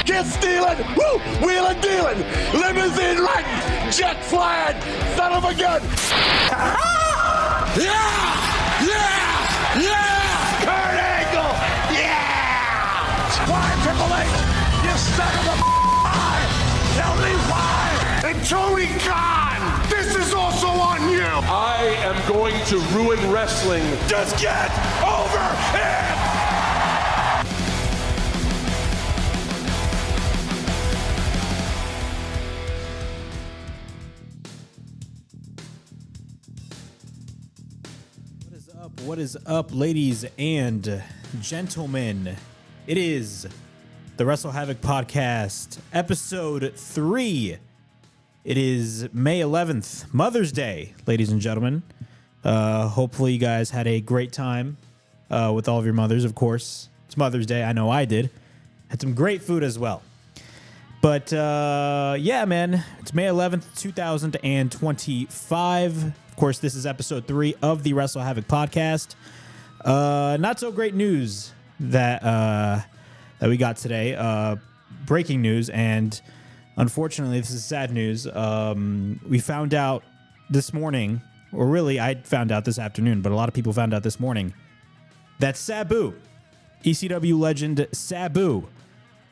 Get stealing, woo, wheeling dealing, limousine riding, jet flying, son of a gun. Yeah, yeah, yeah. Kurt Angle, yeah. Why, Triple H, you son of a eye. Tell me why. And Tony Khan, this is also on you. I am going to ruin wrestling. Just get over it. What is up, ladies and gentlemen? It is the WrestleHavoc podcast, episode 3. It is May 11th, Mother's Day, ladies and gentlemen. Hopefully you guys had a great time with all of your mothers, of course. It's Mother's Day. I know I did. Had some great food as well. But, yeah, man, it's May 11th, 2025. Of course, this is episode 3 of the WrestleHavoc podcast. Not so great news that we got today. Breaking news, and unfortunately, this is sad news. We found out this morning, or really, I found out this afternoon, but a lot of people found out this morning, that Sabu, ECW legend Sabu,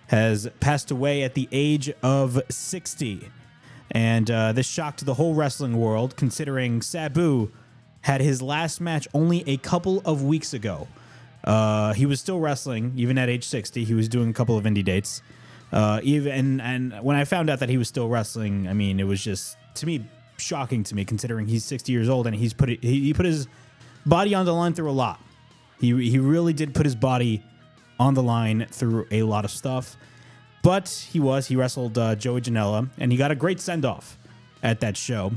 has passed away at the age of 60. And this shocked the whole wrestling world, considering Sabu had his last match only a couple of weeks ago. He was still wrestling, even at age 60. He was doing a couple of indie dates. And when I found out that he was still wrestling, I mean, it was just, to me, shocking to me, considering he's 60 years old and he put his body on the line through a lot. He really did put his body on the line through a lot of stuff. But he wrestled Joey Janela, and he got a great send-off at that show.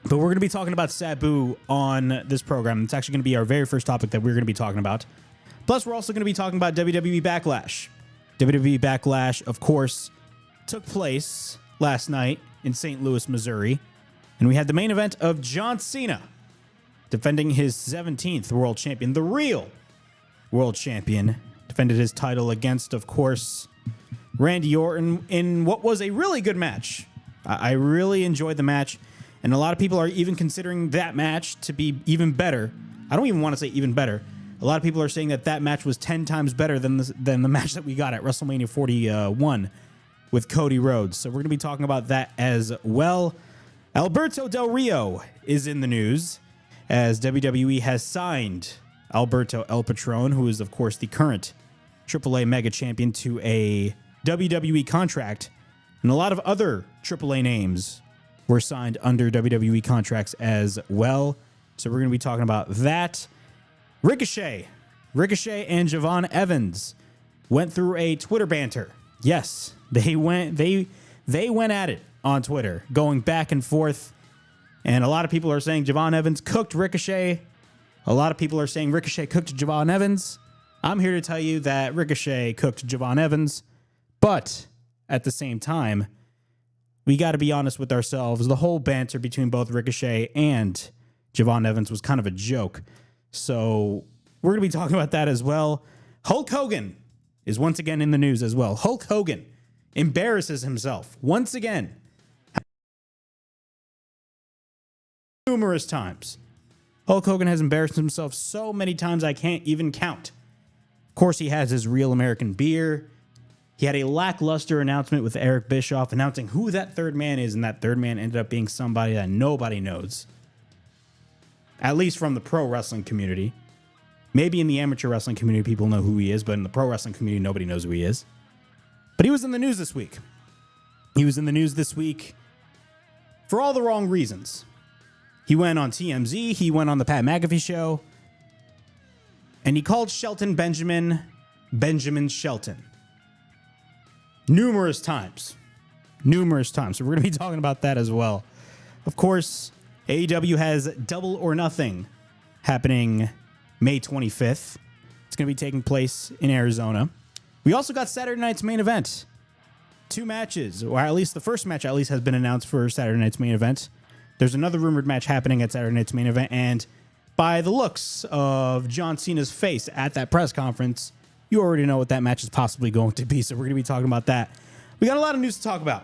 But we're going to be talking about Sabu on this program. It's actually going to be our very first topic that we're going to be talking about. Plus, we're also going to be talking about WWE Backlash. WWE Backlash, of course, took place last night in St. Louis, Missouri. And we had the main event of John Cena defending his 17th world champion, the real world champion. Defended his title against, of course, Randy Orton in what was a really good match. I really enjoyed the match, and a lot of people are even considering that match to be even better. I don't even want to say even better. A lot of people are saying that match was 10 times better than the match that we got at WrestleMania 41 with Cody Rhodes. So we're going to be talking about that as well. Alberto Del Rio is in the news, as WWE has signed Alberto El Patron, who is, of course, the current AAA Mega Champion, to a WWE contract. And a lot of other AAA names were signed under WWE contracts as well. So we're going to be talking about that. Ricochet and Javon Evans went through a Twitter banter. Yes, they went at it on Twitter, going back and forth. And a lot of people are saying Javon Evans cooked Ricochet. A lot of people are saying Ricochet cooked Javon Evans. I'm here to tell you that Ricochet cooked Javon Evans. But at the same time, we got to be honest with ourselves. The whole banter between both Ricochet and Javon Evans was kind of a joke. So we're going to be talking about that as well. Hulk Hogan is once again in the news as well. Hulk Hogan embarrasses himself once again. Numerous times. Hulk Hogan has embarrassed himself so many times I can't even count. Of course, he has his Real American Beer. He had a lackluster announcement with Eric Bischoff announcing who that third man is, and that third man ended up being somebody that nobody knows. At least from the pro wrestling community. Maybe in the amateur wrestling community, people know who he is, but in the pro wrestling community, nobody knows who he is. But he was in the news this week. He was in the news this week for all the wrong reasons. He went on TMZ, he went on the Pat McAfee show, and he called Shelton Benjamin Shelton. Numerous times. So we're going to be talking about that as well. Of course, AEW has Double or Nothing happening May 25th. It's going to be taking place in Arizona. We also got Saturday night's main event. 2 matches, or at least the first match at least has been announced for Saturday night's main event. There's another rumored match happening at Saturday night's main event, and by the looks of John Cena's face at that press conference, you already know what that match is possibly going to be, so we're going to be talking about that. We got a lot of news to talk about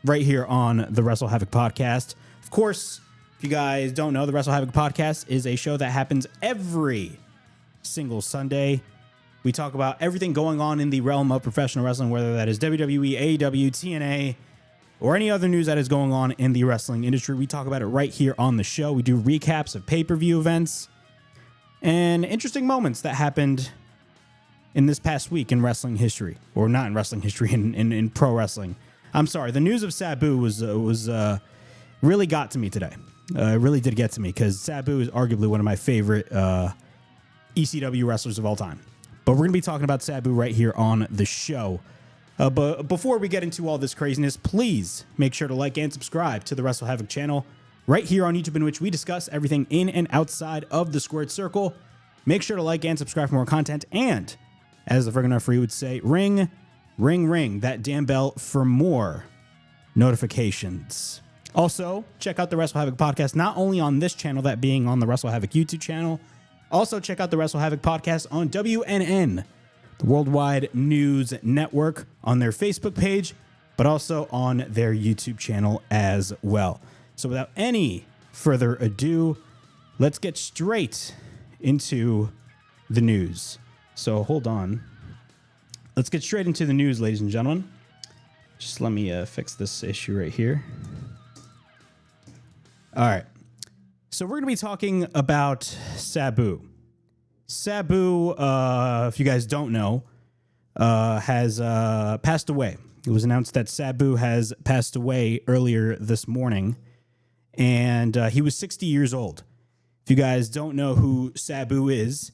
right here on the WrestleHavoc podcast. Of course, if you guys don't know, the WrestleHavoc podcast is a show that happens every single Sunday. We talk about everything going on in the realm of professional wrestling, whether that is WWE, AEW, TNA, or any other news that is going on in the wrestling industry. We talk about it right here on the show. We do recaps of pay-per-view events and interesting moments that happened in this past week in wrestling history, or not in wrestling history, in pro wrestling. I'm sorry. The news of Sabu was really got to me today. It really did get to me because Sabu is arguably one of my favorite ECW wrestlers of all time. But we're going to be talking about Sabu right here on the show. But before we get into all this craziness, please make sure to like and subscribe to the WrestleHavoc channel right here on YouTube, in which we discuss everything in and outside of the squared circle. Make sure to like and subscribe for more content. And as the friggin' referee would say, ring, ring, ring that damn bell for more notifications. Also, check out the WrestleHavoc podcast, not only on this channel, that being on the WrestleHavoc YouTube channel. Also, check out the WrestleHavoc podcast on WNN, the Worldwide News Network, on their Facebook page, but also on their YouTube channel as well. So without any further ado, let's get straight into the news. So hold on. Let's get straight into the news, ladies and gentlemen. Just let me fix this issue right here. All right. So we're going to be talking about Sabu. Sabu, if you guys don't know, has passed away. It was announced that Sabu has passed away earlier this morning, and he was 60 years old. If you guys don't know who Sabu is,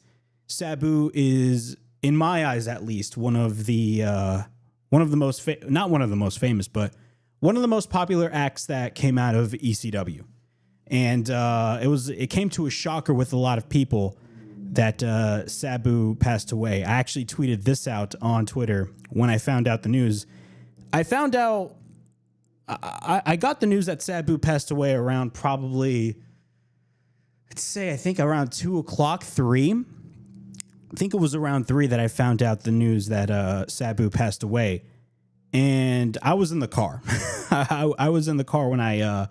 in my eyes at least, one of the most not one of the most famous, but one of the most popular acts that came out of ECW. And it came to a shocker with a lot of people that Sabu passed away. I actually tweeted this out on Twitter when I found out the news. I found out I got the news that Sabu passed away around probably, I think around 2 o'clock, 3. I think it was around 3 that I found out the news that Sabu passed away. And I was in the car. I was in the car when I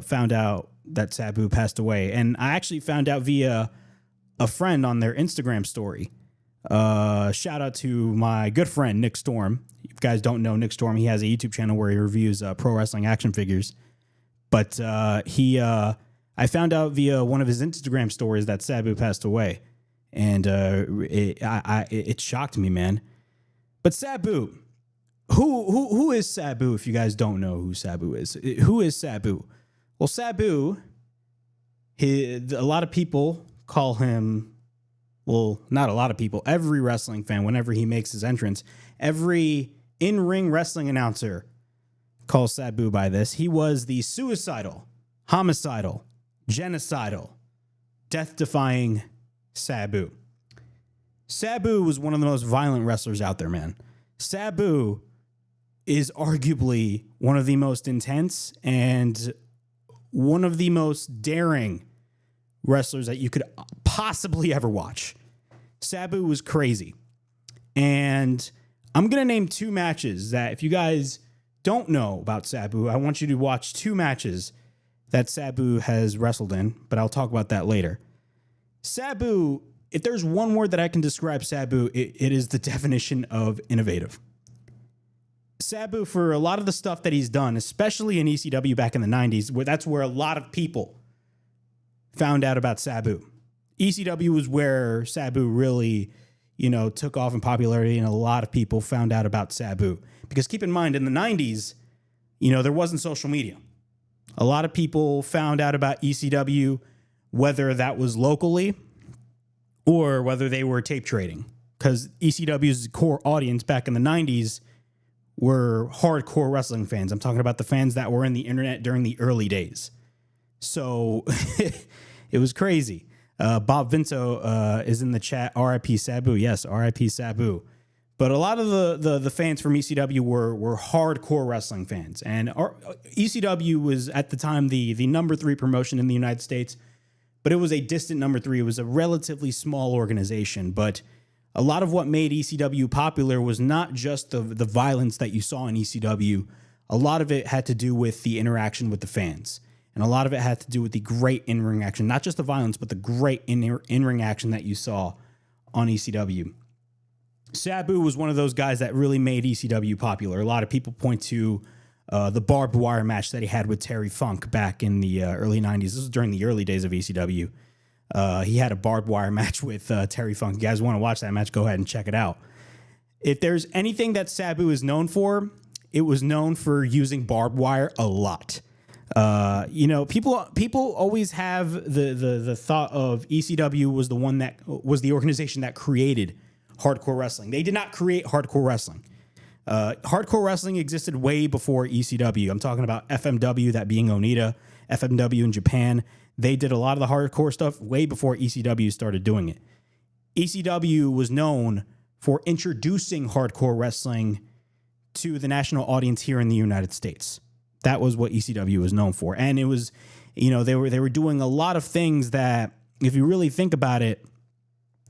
found out that Sabu passed away. And I actually found out via a friend on their Instagram story. Shout out to my good friend, Nick Storm. If you guys don't know Nick Storm, he has a YouTube channel where he reviews pro wrestling action figures. But I found out via one of his Instagram stories that Sabu passed away. And it shocked me, man. But Sabu, who is Sabu? If you guys don't know who Sabu is, who is Sabu? Well, Sabu, a lot of people call him. Well, not a lot of people. Every wrestling fan, whenever he makes his entrance, every in-ring wrestling announcer calls Sabu by this. He was the suicidal, homicidal, genocidal, death-defying Sabu. Sabu was one of the most violent wrestlers out there, man. Sabu is arguably one of the most intense and one of the most daring wrestlers that you could possibly ever watch. Sabu was crazy. And I'm going to name 2 matches that, if you guys don't know about Sabu, I want you to watch 2 matches that Sabu has wrestled in, but I'll talk about that later. Sabu, if there's one word that I can describe Sabu, it is the definition of innovative. Sabu, for a lot of the stuff that he's done, especially in ECW back in the 90s, that's where a lot of people found out about Sabu. ECW was where Sabu really, took off in popularity, and a lot of people found out about Sabu. Because keep in mind, in the 90s, there wasn't social media. A lot of people found out about ECW, whether that was locally or whether they were tape trading. Because ECW's core audience back in the 90s were hardcore wrestling fans. I'm talking about the fans that were in the internet during the early days. So it was crazy. Bob Vinto is in the chat. R.I.P. Sabu. Yes, R.I.P. Sabu. But a lot of the fans from ECW were hardcore wrestling fans. And ECW was, at the time, the number 3 promotion in the United States. But it was a distant number 3. It was a relatively small organization. But a lot of what made ECW popular was not just the violence that you saw in ECW. A lot of it had to do with the interaction with the fans. And a lot of it had to do with the great in-ring action. Not just the violence, but the great in-ring action that you saw on ECW. Sabu was one of those guys that really made ECW popular. A lot of people point to the barbed wire match that he had with Terry Funk back in the early 90s. This was during the early days of ECW. He had a barbed wire match with Terry Funk. If you guys want to watch that match, go ahead and check it out. If there's anything that Sabu is known for, it was known for using barbed wire a lot. People always have the thought of ECW was the organization that created hardcore wrestling. They did not create hardcore wrestling. Hardcore wrestling existed way before ECW. I'm talking about FMW, that being Onita, FMW in Japan. They did a lot of the hardcore stuff way before ECW started doing it. ECW was known for introducing hardcore wrestling to the national audience here in the United States. That was what ECW was known for. And it was, they were doing a lot of things that, if you really think about it,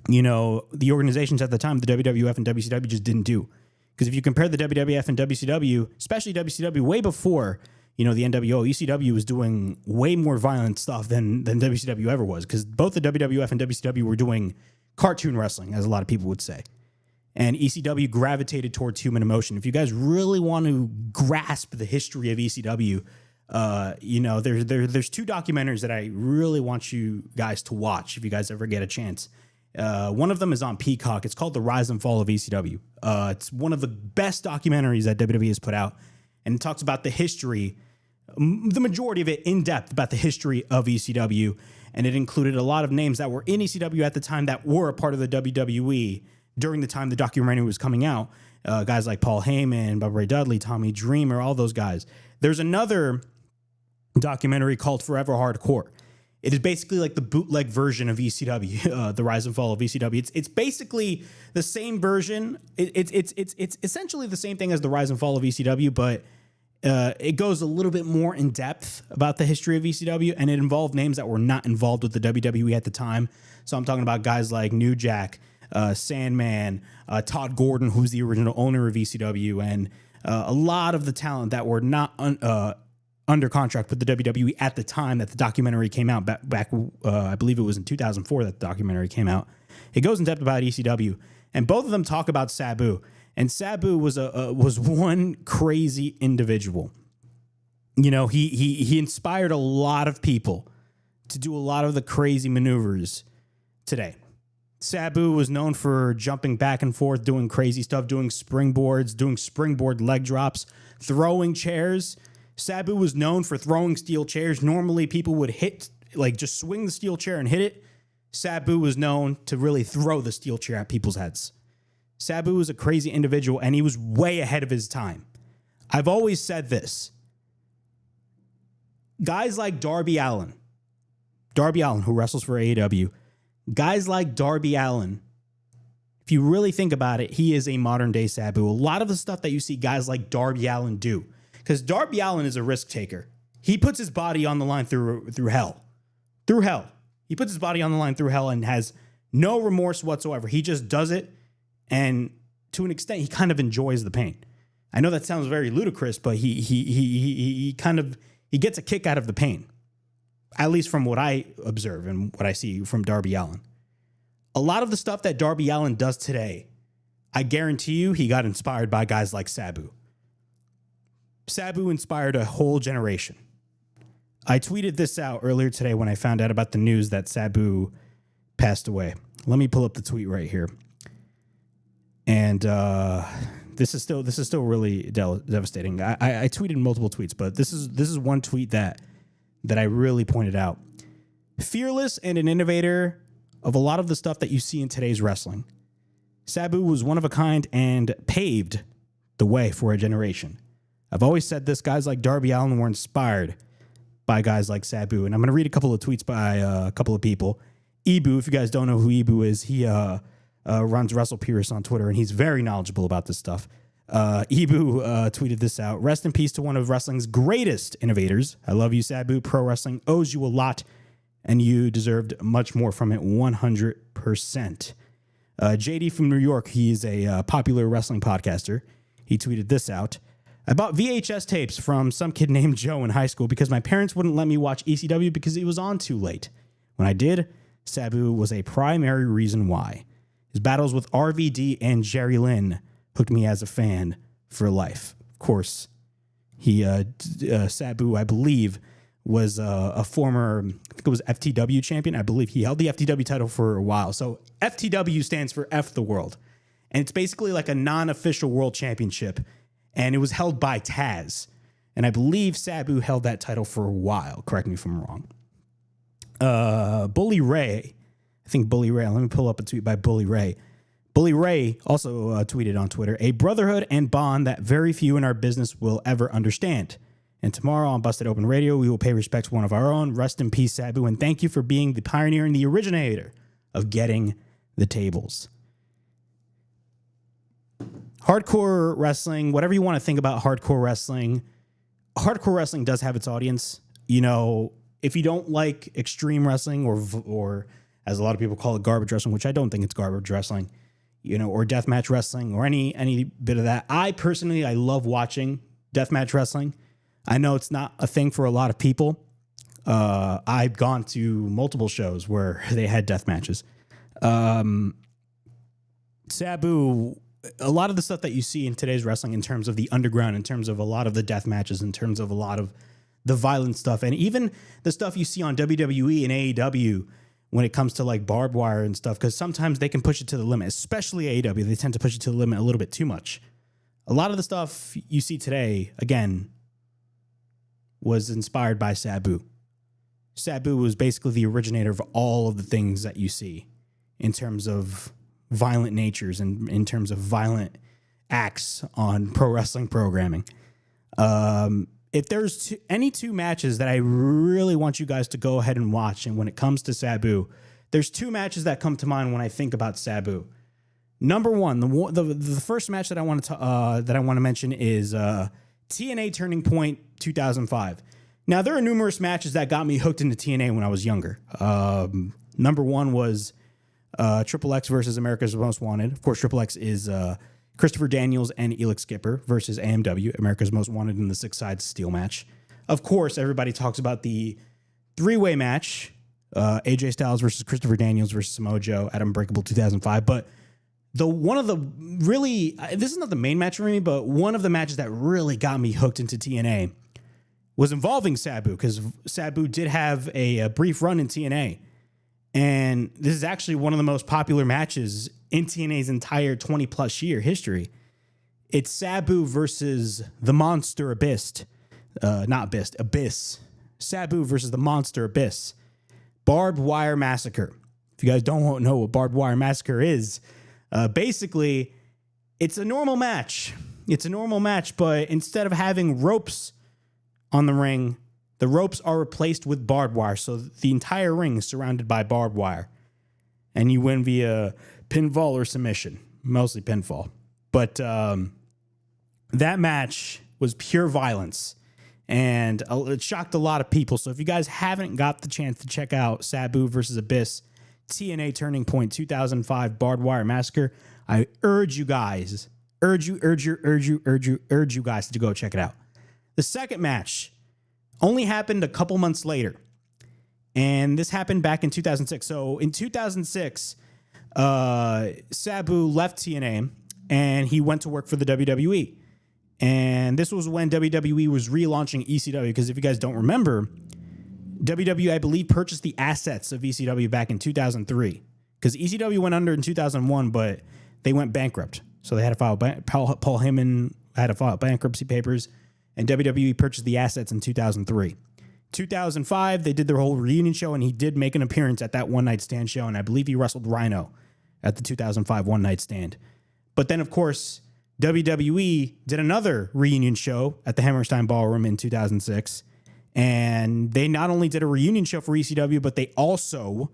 the organizations at the time, the WWF and WCW, just didn't do. Because if you compare the WWF and WCW, especially WCW, way before, the NWO, ECW was doing way more violent stuff than WCW ever was. Because both the WWF and WCW were doing cartoon wrestling, as a lot of people would say. And ECW gravitated towards human emotion. If you guys really want to grasp the history of ECW, there's two documentaries that I really want you guys to watch if you guys ever get a chance. One of them is on Peacock. It's called The Rise and Fall of ECW. It's one of the best documentaries that WWE has put out, and it talks about the history, the majority of it in depth, about the history of ECW, and it included a lot of names that were in ECW at the time that were a part of the WWE during the time the documentary was coming out. Guys like Paul Heyman, Bubba Ray Dudley, Tommy Dreamer, all those guys. There's another documentary called Forever Hardcore. It is basically like the bootleg version of ECW, the Rise and Fall of ECW. It's basically the same version. It's essentially the same thing as the Rise and Fall of ECW, but it goes a little bit more in depth about the history of ECW, and it involved names that were not involved with the WWE at the time. So I'm talking about guys like New Jack, Sandman, Todd Gordon, who's the original owner of ECW, and a lot of the talent that were not under contract with the WWE at the time that the documentary came out. Back I believe it was in 2004 that the documentary came out. It goes in depth about ECW, and both of them talk about Sabu. And Sabu was one crazy individual. He inspired a lot of people to do a lot of the crazy maneuvers today. Sabu was known for jumping back and forth, doing crazy stuff, doing springboards, doing springboard leg drops, throwing chairs. Sabu was known for throwing steel chairs. Normally, people would just swing the steel chair and hit it. Sabu was known to really throw the steel chair at people's heads. Sabu was a crazy individual, and he was way ahead of his time. I've always said this. Guys like Darby Allin, who wrestles for AEW, guys like Darby Allin, if you really think about it, he is a modern-day Sabu. A lot of the stuff that you see guys like Darby Allin do, because Darby Allin is a risk taker. He puts his body on the line through hell. Through hell. He puts his body on the line through hell and has no remorse whatsoever. He just does it, and to an extent, he kind of enjoys the pain. I know that sounds very ludicrous, but he gets a kick out of the pain. At least from what I observe and what I see from Darby Allin. A lot of the stuff that Darby Allin does today, I guarantee you he got inspired by guys like Sabu. Sabu inspired a whole generation. I tweeted this out earlier today when I found out about the news that Sabu passed away. Let me pull up the tweet right here. And this is still really devastating. I tweeted multiple tweets, but this is one tweet that I really pointed out. Fearless and an innovator of a lot of the stuff that you see in today's wrestling, Sabu was one of a kind and paved the way for a generation. I've always said this, guys like Darby Allin were inspired by guys like Sabu. And I'm going to read a couple of tweets by a couple of people. Ibu, if you guys don't know who Ibu is, he runs Russell Pierce on Twitter, and he's very knowledgeable about this stuff. Ibu tweeted this out. Rest in peace to one of wrestling's greatest innovators. I love you, Sabu. Pro wrestling owes you a lot, and you deserved much more from it, 100%. JD from New York, he's a popular wrestling podcaster. He tweeted this out. I bought VHS tapes from some kid named Joe in high school because my parents wouldn't let me watch ECW because it was on too late. When I did, Sabu was a primary reason why. His battles with RVD and Jerry Lynn hooked me as a fan for life. Of course, Sabu, I believe, was a former, I think it was FTW champion. I believe he held the FTW title for a while. So FTW stands for F the World. And it's basically like a non-official world championship. And it was held by Taz. And I believe Sabu held that title for a while. Correct me if I'm wrong. Bully Ray, I think Bully Ray, let me pull up a tweet by Bully Ray. Bully Ray also tweeted on Twitter, a brotherhood and bond that very few in our business will ever understand. And tomorrow on Busted Open Radio, we will pay respect to one of our own. Rest in peace, Sabu, and thank you for being the pioneer and the originator of getting the tables. Hardcore wrestling, whatever you want to think about hardcore wrestling does have its audience. You know, if you don't like extreme wrestling or as a lot of people call it, garbage wrestling, which I don't think it's garbage wrestling, you know, or deathmatch wrestling or any bit of that. I love watching deathmatch wrestling. I know it's not a thing for a lot of people. I've gone to multiple shows where they had death matches. Sabu, a lot of the stuff that you see in today's wrestling in terms of the underground, in terms of a lot of the death matches, in terms of a lot of the violent stuff, and even the stuff you see on WWE and AEW when it comes to like barbed wire and stuff, because sometimes they can push it to the limit, especially AEW. They tend to push it to the limit a little bit too much. A lot of the stuff you see today, again, was inspired by Sabu. Sabu was basically the originator of all of the things that you see in terms of violent natures and in terms of violent acts on pro wrestling programming. If there's any two matches that I really want you guys to go ahead and watch, and when it comes to Sabu, there's two matches that come to mind when I think about Sabu. Number one, the first match that I want to mention is TNA Turning Point 2005. Now, there are numerous matches that got me hooked into TNA when I was younger. Number one was Triple X versus America's Most Wanted. Of course, Triple X is Christopher Daniels and Elix Skipper versus AMW, America's Most Wanted, in the six-side steel match. Of course, everybody talks about the three-way match, AJ Styles versus Christopher Daniels versus Samoa Joe at Unbreakable 2005. But this is not the main match for me, but one of the matches that really got me hooked into TNA was involving Sabu, because Sabu did have a brief run in TNA. And this is actually one of the most popular matches in TNA's entire 20-plus year history. It's Sabu versus the Monster Abyss. Abyss. Sabu versus the Monster Abyss. Barbed Wire Massacre. If you guys don't know what Barbed Wire Massacre is, basically, it's a normal match. But instead of having ropes on the ring, the ropes are replaced with barbed wire. So the entire ring is surrounded by barbed wire. And you win via pinfall or submission. Mostly pinfall. But that match was pure violence. And it shocked a lot of people. So if you guys haven't got the chance to check out Sabu versus Abyss, TNA Turning Point 2005 Barbed Wire Massacre, I urge you guys to go check it out. The second match only happened a couple months later, and this happened back in 2006. So in 2006, Sabu left TNA, and he went to work for the WWE. And this was when WWE was relaunching ECW, because if you guys don't remember, WWE, I believe, purchased the assets of ECW back in 2003, because ECW went under in 2001, but they went bankrupt. So they had to file, Paul Heyman had to file bankruptcy papers, and WWE purchased the assets in 2003. 2005, they did their whole reunion show, and he did make an appearance at that one-night stand show, and I believe he wrestled Rhino at the 2005 one-night stand. But then, of course, WWE did another reunion show at the Hammerstein Ballroom in 2006, and they not only did a reunion show for ECW, but they also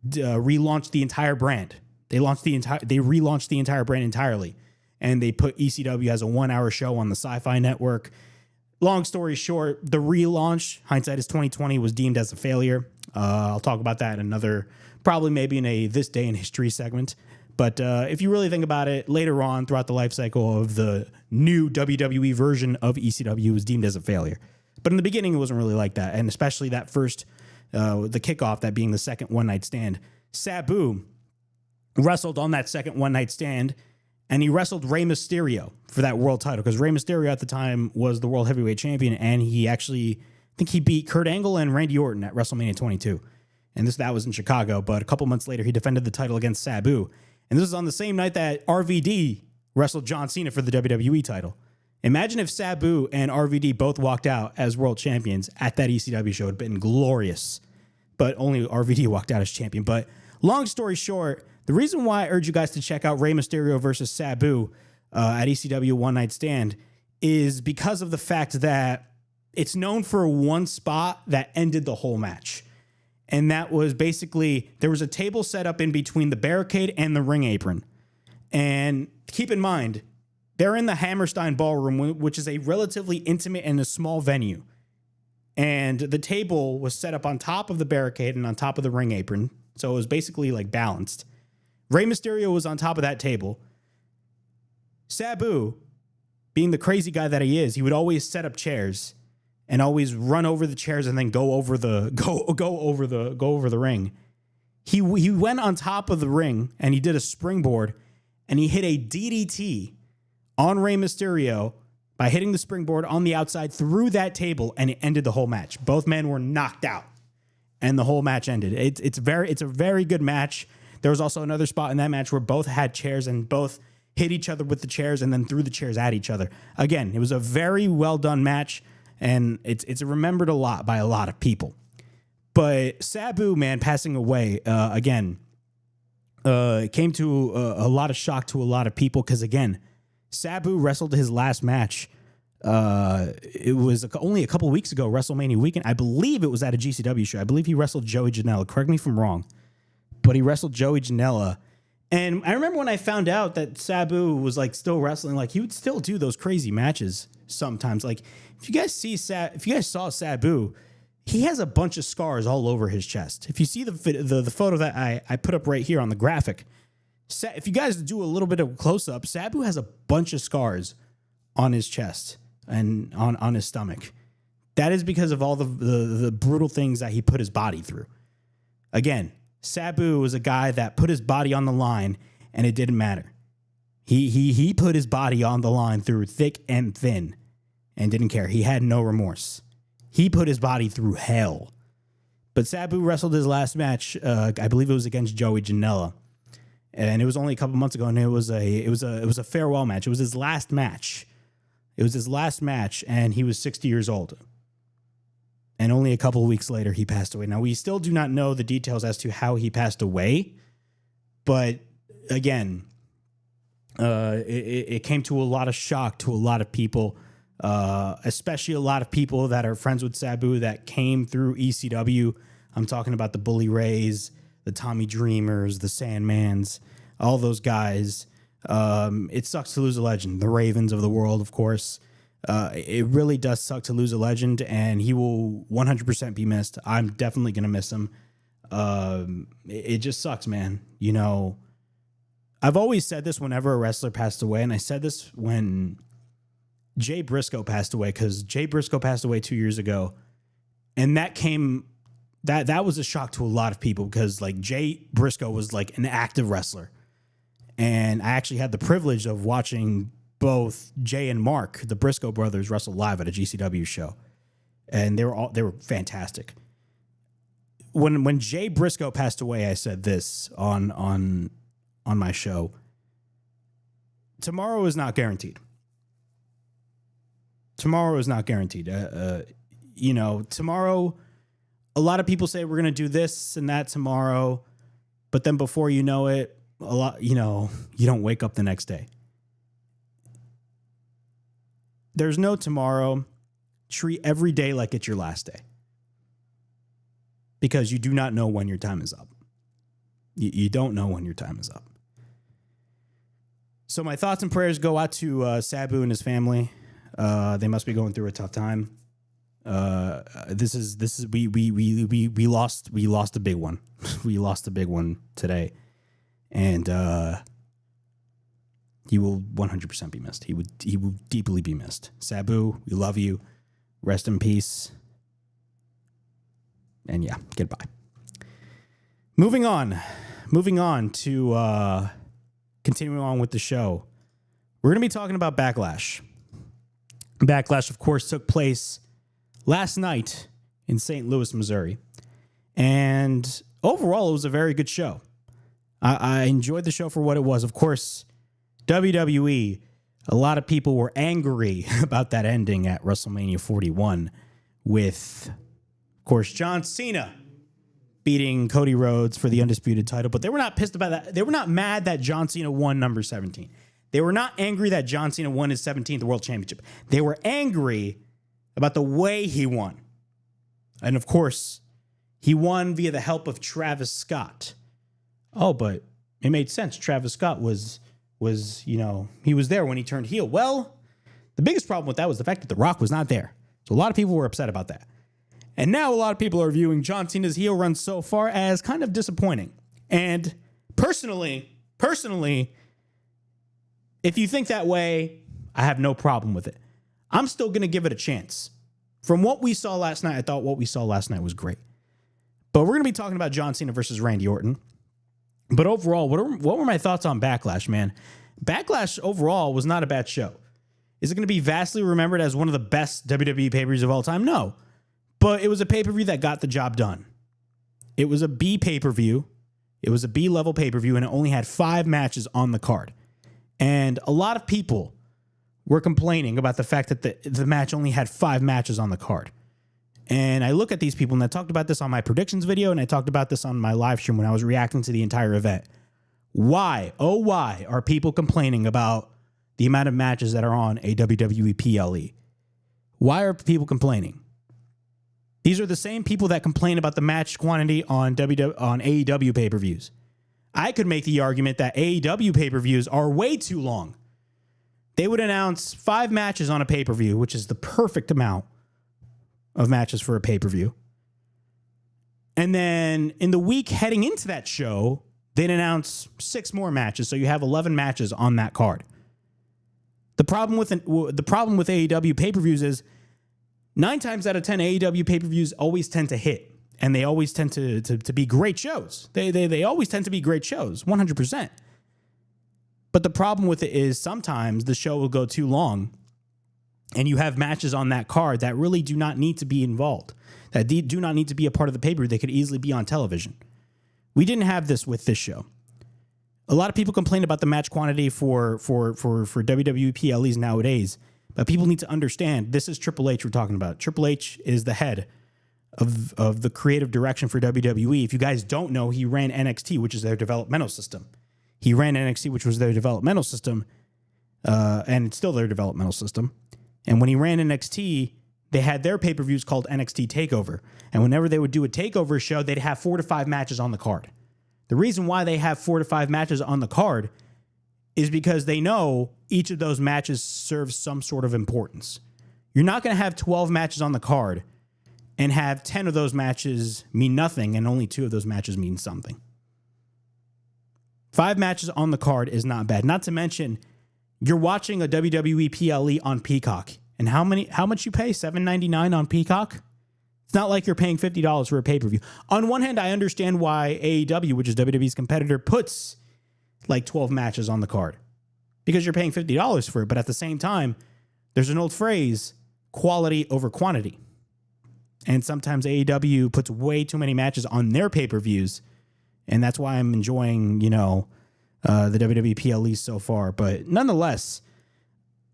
relaunched the entire brand. They relaunched the entire brand entirely, and they put ECW as a 1-hour show on the Sci-Fi Network. Long story short, the relaunch, hindsight is 2020, was deemed as a failure. I'll talk about that in another, probably maybe in a This Day in History segment. But if you really think about it, later on throughout the life cycle of the new WWE version of ECW, was deemed as a failure. But in the beginning, it wasn't really like that. And especially that first, the kickoff, that being the second one-night stand. Sabu wrestled on that second one-night stand, and he wrestled Rey Mysterio for that world title, because Rey Mysterio at the time was the world heavyweight champion, and he actually, I think he beat Kurt Angle and Randy Orton at WrestleMania 22. And that was in Chicago, but a couple months later, he defended the title against Sabu. And this was on the same night that RVD wrestled John Cena for the WWE title. Imagine if Sabu and RVD both walked out as world champions at that ECW show. It would have been glorious. But only RVD walked out as champion. But long story short, the reason why I urge you guys to check out Rey Mysterio versus Sabu at ECW One Night Stand is because of the fact that it's known for one spot that ended the whole match. And that was basically, there was a table set up in between the barricade and the ring apron. And keep in mind, they're in the Hammerstein Ballroom, which is a relatively intimate and a small venue. And the table was set up on top of the barricade and on top of the ring apron. So it was basically like balanced. Rey Mysterio was on top of that table. Sabu, being the crazy guy that he is, he would always set up chairs and always run over the chairs and then go over the ring. He went on top of the ring and he did a springboard and he hit a DDT on Rey Mysterio by hitting the springboard on the outside through that table, and it ended the whole match. Both men were knocked out and the whole match ended. It's a very good match. There was also another spot in that match where both had chairs and both hit each other with the chairs and then threw the chairs at each other. Again, it was a very well done match, and it's remembered a lot by a lot of people. But Sabu, man, passing away, again, it came to a lot of shock to a lot of people because, again, Sabu wrestled his last match. It was only a couple weeks ago, WrestleMania weekend. I believe it was at a GCW show. I believe he wrestled Joey Janela. Correct me if I'm wrong. But he wrestled Joey Janela. And I remember when I found out that Sabu was like still wrestling, like he would still do those crazy matches sometimes. Like if you guys saw Sabu, he has a bunch of scars all over his chest. If you see the photo that I put up right here on the graphic, if you guys do a little bit of close up, Sabu has a bunch of scars on his chest and on his stomach. That is because of all the brutal things that he put his body through. Again, Sabu was a guy that put his body on the line, and it didn't matter. He put his body on the line through thick and thin, and didn't care. He had no remorse. He put his body through hell. But Sabu wrestled his last match. I believe it was against Joey Janela, and it was only a couple months ago. And it was a farewell match. It was his last match. It was his last match, and he was 60 years old. And only a couple of weeks later, he passed away. Now, we still do not know the details as to how he passed away. But again, it came to a lot of shock to a lot of people, especially a lot of people that are friends with Sabu that came through ECW. I'm talking about the Bully Rays, the Tommy Dreamers, the Sandmans, all those guys. It sucks to lose a legend. The Ravens of the world, of course. It really does suck to lose a legend, and he will 100% be missed. I'm definitely going to miss him. It just sucks, man. You know, I've always said this whenever a wrestler passed away, and I said this when Jay Briscoe passed away, because Jay Briscoe passed away 2 years ago, and that was a shock to a lot of people, because like Jay Briscoe was like an active wrestler, and I actually had the privilege of watching both Jay and Mark, the Briscoe brothers, wrestle live at a GCW show, and they were fantastic. When Jay Briscoe passed away, I said this on my show: tomorrow is not guaranteed. Tomorrow is not guaranteed. You know, tomorrow, a lot of people say we're going to do this and that tomorrow, but then before you know it, you don't wake up the next day. There's no tomorrow. Treat every day like it's your last day, because you do not know when your time is up. You don't know when your time is up. So my thoughts and prayers go out to Sabu and his family. They must be going through a tough time. We lost a big one. We lost a big one today, and he will 100% be missed. He will deeply be missed. Sabu, we love you. Rest in peace. And yeah, goodbye. Moving on to continuing on with the show. We're going to be talking about Backlash. Backlash, of course, took place last night in St. Louis, Missouri. And overall, it was a very good show. I enjoyed the show for what it was. Of course, WWE a lot of people were angry about that ending at WrestleMania 41 with, of course, John Cena beating Cody Rhodes for the undisputed title. But they were not pissed about that. They were not mad that John Cena won number 17. They were not angry that John Cena won his 17th World Championship. They were angry about the way he won. And, of course, he won via the help of Travis Scott. Oh, but it made sense. Travis Scott was he was there when he turned heel. Well, the biggest problem with that was the fact that The Rock was not there. So a lot of people were upset about that. And now a lot of people are viewing John Cena's heel run so far as kind of disappointing. And personally, if you think that way, I have no problem with it. I'm still going to give it a chance. From what we saw last night, I thought what we saw last night was great. But we're going to be talking about John Cena versus Randy Orton. But overall, what were my thoughts on Backlash, man? Backlash overall was not a bad show. Is it going to be vastly remembered as one of the best WWE pay-per-views of all time? No. But it was a pay-per-view that got the job done. It was a B pay-per-view. It was a B-level pay-per-view, and it only had 5 matches on the card. And a lot of people were complaining about the fact that the match only had 5 matches on the card. And I look at these people, and I talked about this on my predictions video, and I talked about this on my live stream when I was reacting to the entire event. Why, oh why, are people complaining about the amount of matches that are on a WWE PLE? Why are people complaining? These are the same people that complain about the match quantity on AEW pay-per-views. I could make the argument that AEW pay-per-views are way too long. They would announce 5 matches on a pay-per-view, which is the perfect amount of matches for a pay-per-view. And then in the week heading into that show, they'd announce 6 more matches, so you have 11 matches on that card. The problem with AEW pay-per-views is 9 times out of 10 AEW pay-per-views always tend to hit, and they always tend to be great shows. They always tend to be great shows, 100%. But the problem with it is sometimes the show will go too long, and you have matches on that card that really do not need to be involved, that do not need to be a part of the pay-per-view. They could easily be on television. We didn't have this with this show. A lot of people complain about the match quantity for WWE PLEs nowadays, but people need to understand this is Triple H we're talking about. Triple H is the head of the creative direction for WWE. If you guys don't know, he ran NXT, which is their developmental system. He ran NXT, which was their developmental system, and it's still their developmental system. And when he ran NXT, they had their pay-per-views called NXT TakeOver. And whenever they would do a TakeOver show, they'd have 4 to 5 matches on the card. The reason why they have 4 to 5 matches on the card is because they know each of those matches serves some sort of importance. You're not going to have 12 matches on the card and have 10 of those matches mean nothing and only 2 of those matches mean something. 5 matches on the card is not bad. Not to mention, you're watching a WWE PLE on Peacock. And how much you pay? $7.99 on Peacock? It's not like you're paying $50 for a pay-per-view. On one hand, I understand why AEW, which is WWE's competitor, puts like 12 matches on the card. Because you're paying $50 for it. But at the same time, there's an old phrase, quality over quantity. And sometimes AEW puts way too many matches on their pay-per-views. And that's why I'm enjoying, the WWE PLEs so far. But nonetheless,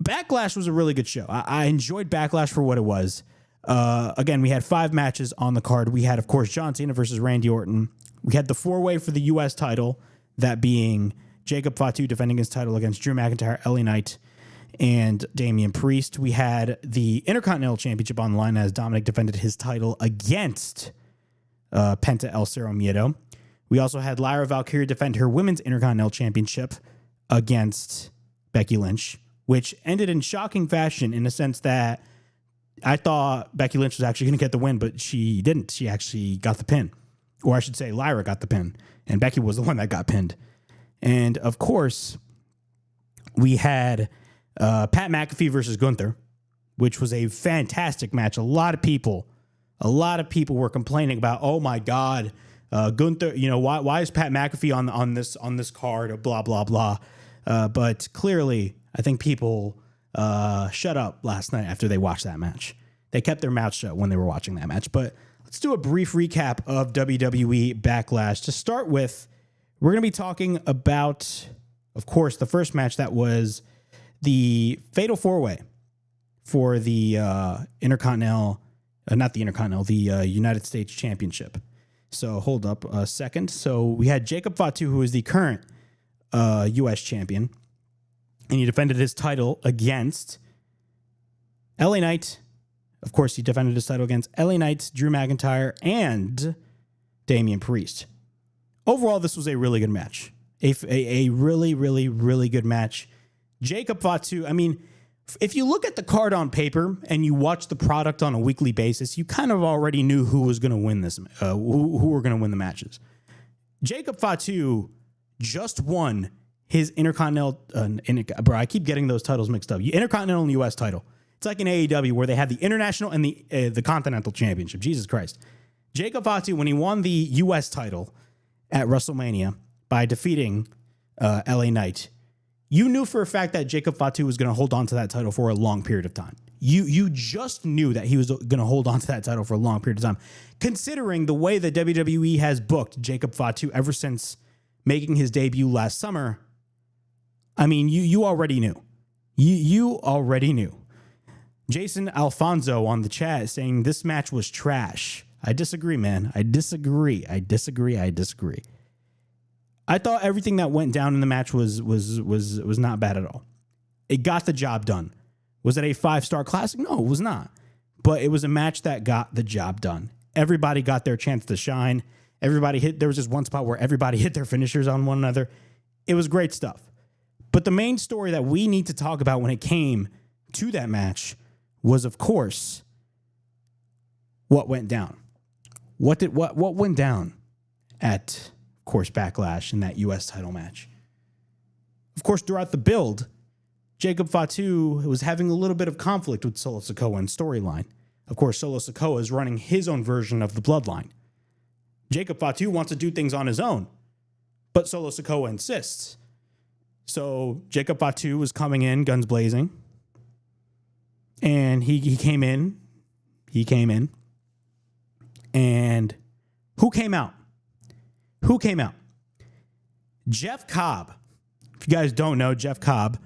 Backlash was a really good show. I enjoyed Backlash for what it was. Again, we had 5 matches on the card. We had, of course, John Cena versus Randy Orton. We had the 4-way for the U.S. title, that being Jacob Fatu defending his title against Drew McIntyre, LA Knight, and Damian Priest. We had the Intercontinental Championship on the line as Dominic defended his title against Penta El Cero Miedo. We also had Lyra Valkyria defend her Women's Intercontinental Championship against Becky Lynch, which ended in shocking fashion in the sense that I thought Becky Lynch was actually going to get the win, but she didn't. She actually got the pin. Or I should say Lyra got the pin, and Becky was the one that got pinned. And, of course, we had Pat McAfee versus Gunther, which was a fantastic match. A lot of people were complaining about, oh, my God, Gunther, why is Pat McAfee on this card, blah, blah, blah. But clearly, I think people shut up last night after they watched that match. They kept their mouth shut when they were watching that match. But let's do a brief recap of WWE Backlash. To start with, we're going to be talking about, of course, the first match that was the Fatal 4-Way for the Intercontinental, not the Intercontinental, the United States Championship. So hold up a second. So we had Jacob Fatu, who is the current U.S. champion, and he defended his title against LA Knight. Of course, he defended his title against LA Knight, Drew McIntyre, and Damian Priest. Overall, this was a really good match. A really, really, really good match. Jacob Fatu, I mean, if you look at the card on paper and you watch the product on a weekly basis, you kind of already knew who was going to win this, who were going to win the matches. Jacob Fatu just won his Intercontinental, bro, I keep getting those titles mixed up. Intercontinental and U.S. title. It's like in AEW where they have the International and the Continental Championship. Jesus Christ. Jacob Fatu, when he won the U.S. title at WrestleMania by defeating LA Knight, you knew for a fact that Jacob Fatu was going to hold on to that title for a long period of time. You just knew that he was going to hold on to that title for a long period of time. Considering the way that WWE has booked Jacob Fatu ever since making his debut last summer, I mean, you already knew. You already knew. Jason Alfonso on the chat saying this match was trash. I disagree, man. I disagree. I thought everything that went down in the match was not bad at all. It got the job done. Was it a 5-star classic? No, it was not. But it was a match that got the job done. Everybody got their chance to shine. There was just one spot where everybody hit their finishers on one another. It was great stuff. But the main story that we need to talk about when it came to that match was, of course, what went down. What went down at, of course, Backlash in that U.S. title match? Of course, throughout the build, Jacob Fatu was having a little bit of conflict with Solo Sikoa in storyline. Of course, Solo Sikoa is running his own version of the Bloodline. Jacob Fatu wants to do things on his own, but Solo Sikoa insists. So Jacob Fatu was coming in, guns blazing, and he came in. And who came out? Jeff Cobb. If you guys don't know, Jeff Cobb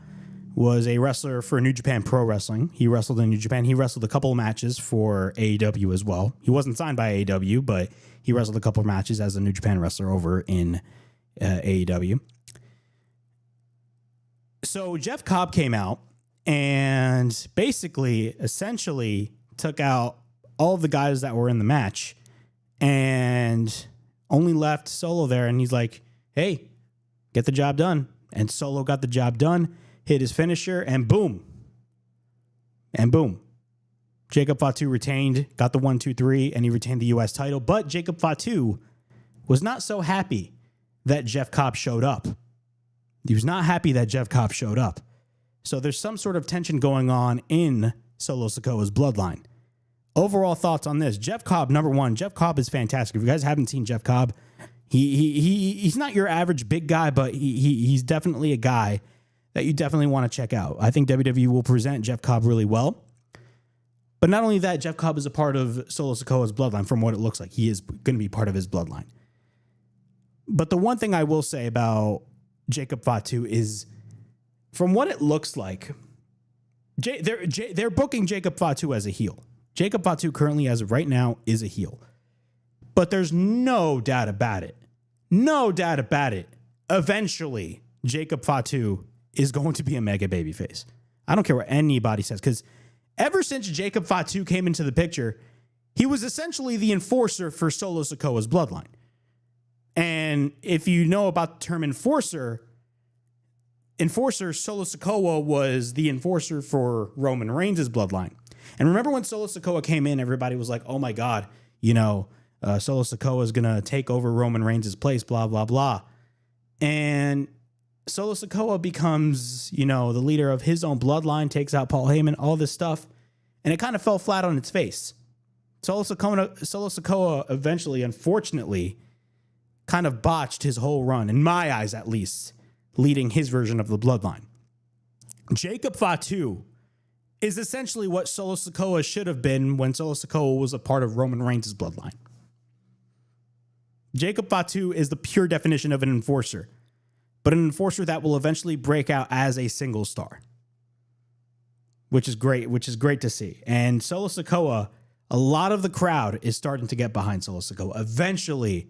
was a wrestler for New Japan Pro Wrestling. He wrestled in New Japan. He wrestled a couple of matches for AEW as well. He wasn't signed by AEW, but he wrestled a couple of matches as a New Japan wrestler over in AEW. So Jeff Cobb came out and basically, essentially took out all of the guys that were in the match and only left Solo there. And he's like, hey, get the job done. And Solo got the job done, hit his finisher, and boom. Jacob Fatu retained, got the 1, 2, 3, and he retained the U.S. title. But Jacob Fatu was not so happy that Jeff Cobb showed up. So there's some sort of tension going on in Solo Sikoa's bloodline. Overall thoughts on this. Jeff Cobb, number one. Jeff Cobb is fantastic. If you guys haven't seen Jeff Cobb, he's not your average big guy, but he's definitely a guy that you definitely want to check out. I think WWE will present Jeff Cobb really well. But not only that, Jeff Cobb is a part of Solo Sikoa's bloodline from what it looks like. He is going to be part of his bloodline. But the one thing I will say about Jacob Fatu is, from what it looks like, they're booking Jacob Fatu as a heel. Jacob Fatu currently, as of right now, is a heel. But there's no doubt about it. Eventually, Jacob Fatu is going to be a mega babyface. I don't care what anybody says, because ever since Jacob Fatu came into the picture, he was essentially the enforcer for Solo Sikoa's bloodline. And if you know about the term enforcer, Solo Sikoa was the enforcer for Roman Reigns' bloodline. And remember when Solo Sikoa came in, everybody was like, oh my God, Solo Sikoa is going to take over Roman Reigns' place, blah, blah, blah. And Solo Sikoa becomes, the leader of his own bloodline, takes out Paul Heyman, all this stuff. And it kind of fell flat on its face. Solo Sikoa eventually, unfortunately, kind of botched his whole run, in my eyes at least, leading his version of the bloodline. Jacob Fatu is essentially what Solo Sikoa should have been when Solo Sikoa was a part of Roman Reigns' bloodline. Jacob Fatu is the pure definition of an enforcer, but an enforcer that will eventually break out as a single star. which is great to see. And Solo Sikoa, a lot of the crowd is starting to get behind Solo Sikoa. Eventually,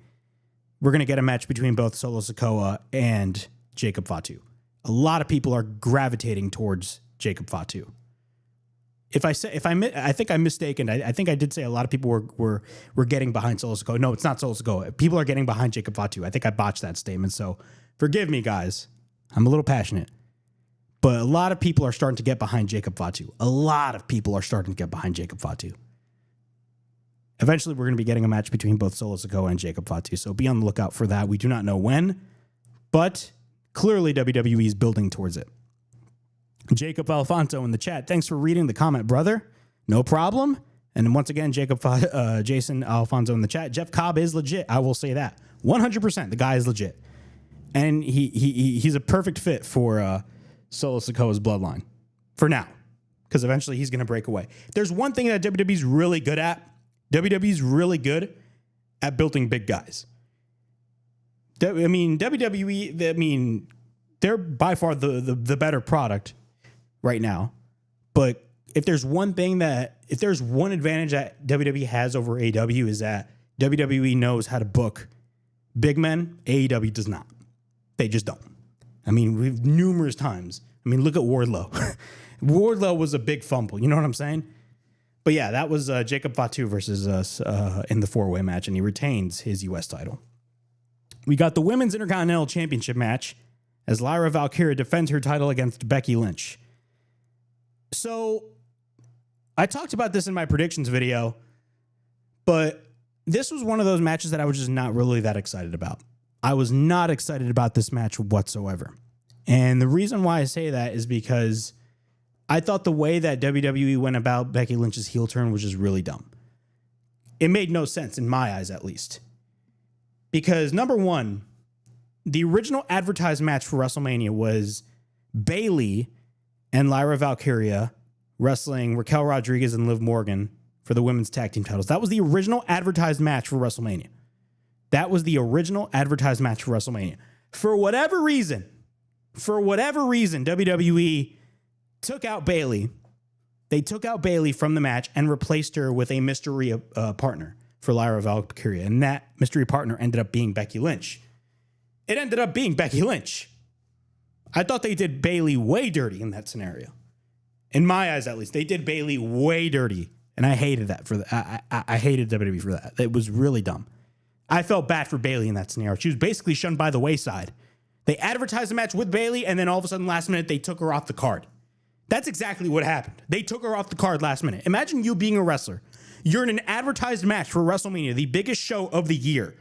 we're going to get a match between both Solo Sikoa and Jacob Fatu. A lot of people are gravitating towards Jacob Fatu. I think I'm mistaken. I think I did say a lot of people were getting behind Solo Sikoa. No, it's not Solo Sikoa. People are getting behind Jacob Fatu. I think I botched that statement. So forgive me, guys. I'm a little passionate. But a lot of people are starting to get behind Jacob Fatu. A lot of people are starting to get behind Jacob Fatu. Eventually, we're going to be getting a match between both Solo Sikoa and Jacob Fatu. So be on the lookout for that. We do not know when, but clearly WWE is building towards it. Jacob Alfonso in the chat. Thanks for reading the comment, brother. No problem. And once again, Jason Alfonso in the chat. Jeff Cobb is legit. I will say that 100%. The guy is legit, and he's a perfect fit for Solo Sikoa's bloodline for now, because eventually he's going to break away. There's one thing that WWE's really good at. WWE's really good at building big guys. WWE. They're by far the better product right now. But if there's one advantage that WWE has over AEW is that WWE knows how to book big men. AEW does not. They just don't. We've numerous times. Look at Wardlow. Wardlow was a big fumble. You know what I'm saying? But yeah, that was Jacob Fatu versus us in the 4-way match, and he retains his U.S. title. We got the Women's Intercontinental Championship match as Lyra Valkyria defends her title against Becky Lynch. So, I talked about this in my predictions video, but this was one of those matches that I was just not really that excited about. I was not excited about this match whatsoever. And the reason why I say that is because I thought the way that WWE went about Becky Lynch's heel turn was just really dumb. It made no sense in my eyes, at least. Because, number one, the original advertised match for WrestleMania was Bayley and Lyra Valkyria wrestling Raquel Rodriguez and Liv Morgan for the women's tag team titles. That was the original advertised match for WrestleMania. For whatever reason, WWE took out Bayley. They took out Bayley from the match and replaced her with a mystery partner for Lyra Valkyria. And that mystery partner ended up being Becky Lynch. It ended up being Becky Lynch. I thought they did Bayley way dirty in that scenario. In my eyes, at least. They did Bayley way dirty. And I hated that. I hated WWE for that. It was really dumb. I felt bad for Bayley in that scenario. She was basically shunned by the wayside. They advertised the match with Bayley, and then all of a sudden, last minute, they took her off the card. That's exactly what happened. They took her off the card last minute. Imagine you being a wrestler. You're in an advertised match for WrestleMania, the biggest show of the year.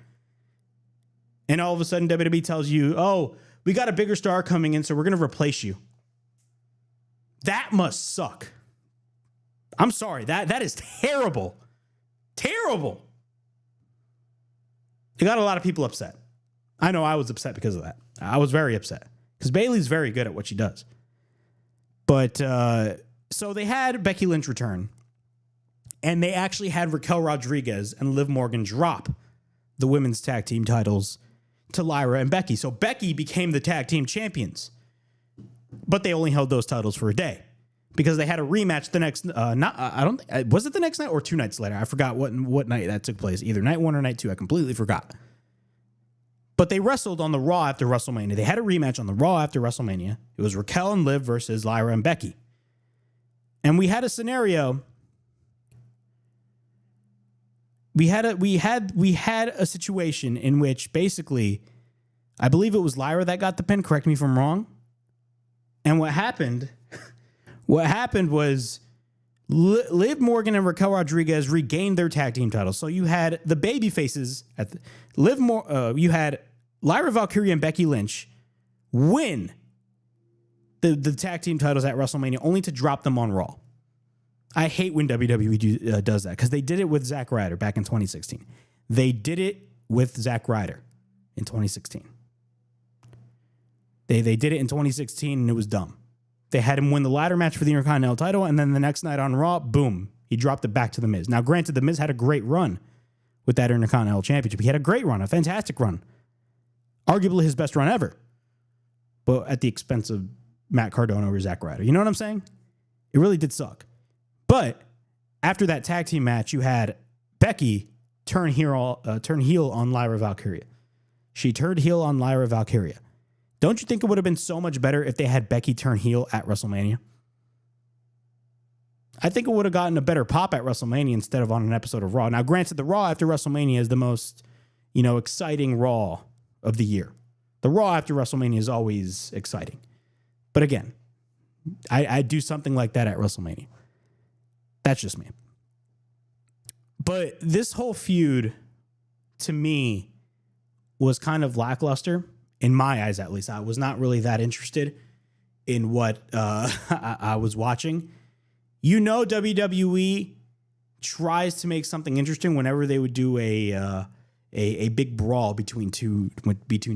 And all of a sudden, WWE tells you, oh, we got a bigger star coming in, so we're going to replace you. That must suck. I'm sorry. That is terrible. Terrible. It got a lot of people upset. I know I was upset because of that. I was very upset because Bayley's very good at what she does. But so they had Becky Lynch return, and they actually had Raquel Rodriguez and Liv Morgan drop the women's tag team titles to Lyra and Becky. So Becky became the tag team champions, but they only held those titles for a day because they had a rematch the next. Was it the next night or 2 nights later? I forgot what night that took place. Either night 1 or night 2. I completely forgot. But they wrestled on the Raw after WrestleMania. They had a rematch on the Raw after WrestleMania. It was Raquel and Liv versus Lyra and Becky. And we had a scenario. We had a situation in which basically, I believe it was Lyra that got the pin. Correct me if I'm wrong. And what happened was Liv Morgan and Raquel Rodriguez regained their tag team titles. So you had the baby faces at you had Lyra Valkyria and Becky Lynch win the tag team titles at WrestleMania, only to drop them on Raw. I hate when WWE does that because they did it with Zack Ryder back in 2016. They did it with Zack Ryder in 2016. They did it in 2016 and it was dumb. They had him win the ladder match for the Intercontinental title, and then the next night on Raw, boom, he dropped it back to The Miz. Now, granted, The Miz had a great run with that Intercontinental Championship. He had a great run, a fantastic run. Arguably his best run ever. But at the expense of Matt Cardona over Zack Ryder. You know what I'm saying? It really did suck. But after that tag team match, you had Becky turn heel on Lyra Valkyria. She turned heel on Lyra Valkyria. Don't you think it would have been so much better if they had Becky turn heel at WrestleMania? I think it would have gotten a better pop at WrestleMania instead of on an episode of Raw. Now, granted, the Raw after WrestleMania is the most, exciting Raw of the year. The Raw after WrestleMania is always exciting. But again, I do something like that at WrestleMania. That's just me. But this whole feud, to me, was kind of lackluster, in my eyes at least. I was not really that interested in what I was watching. WWE tries to make something interesting whenever they would do a big brawl between two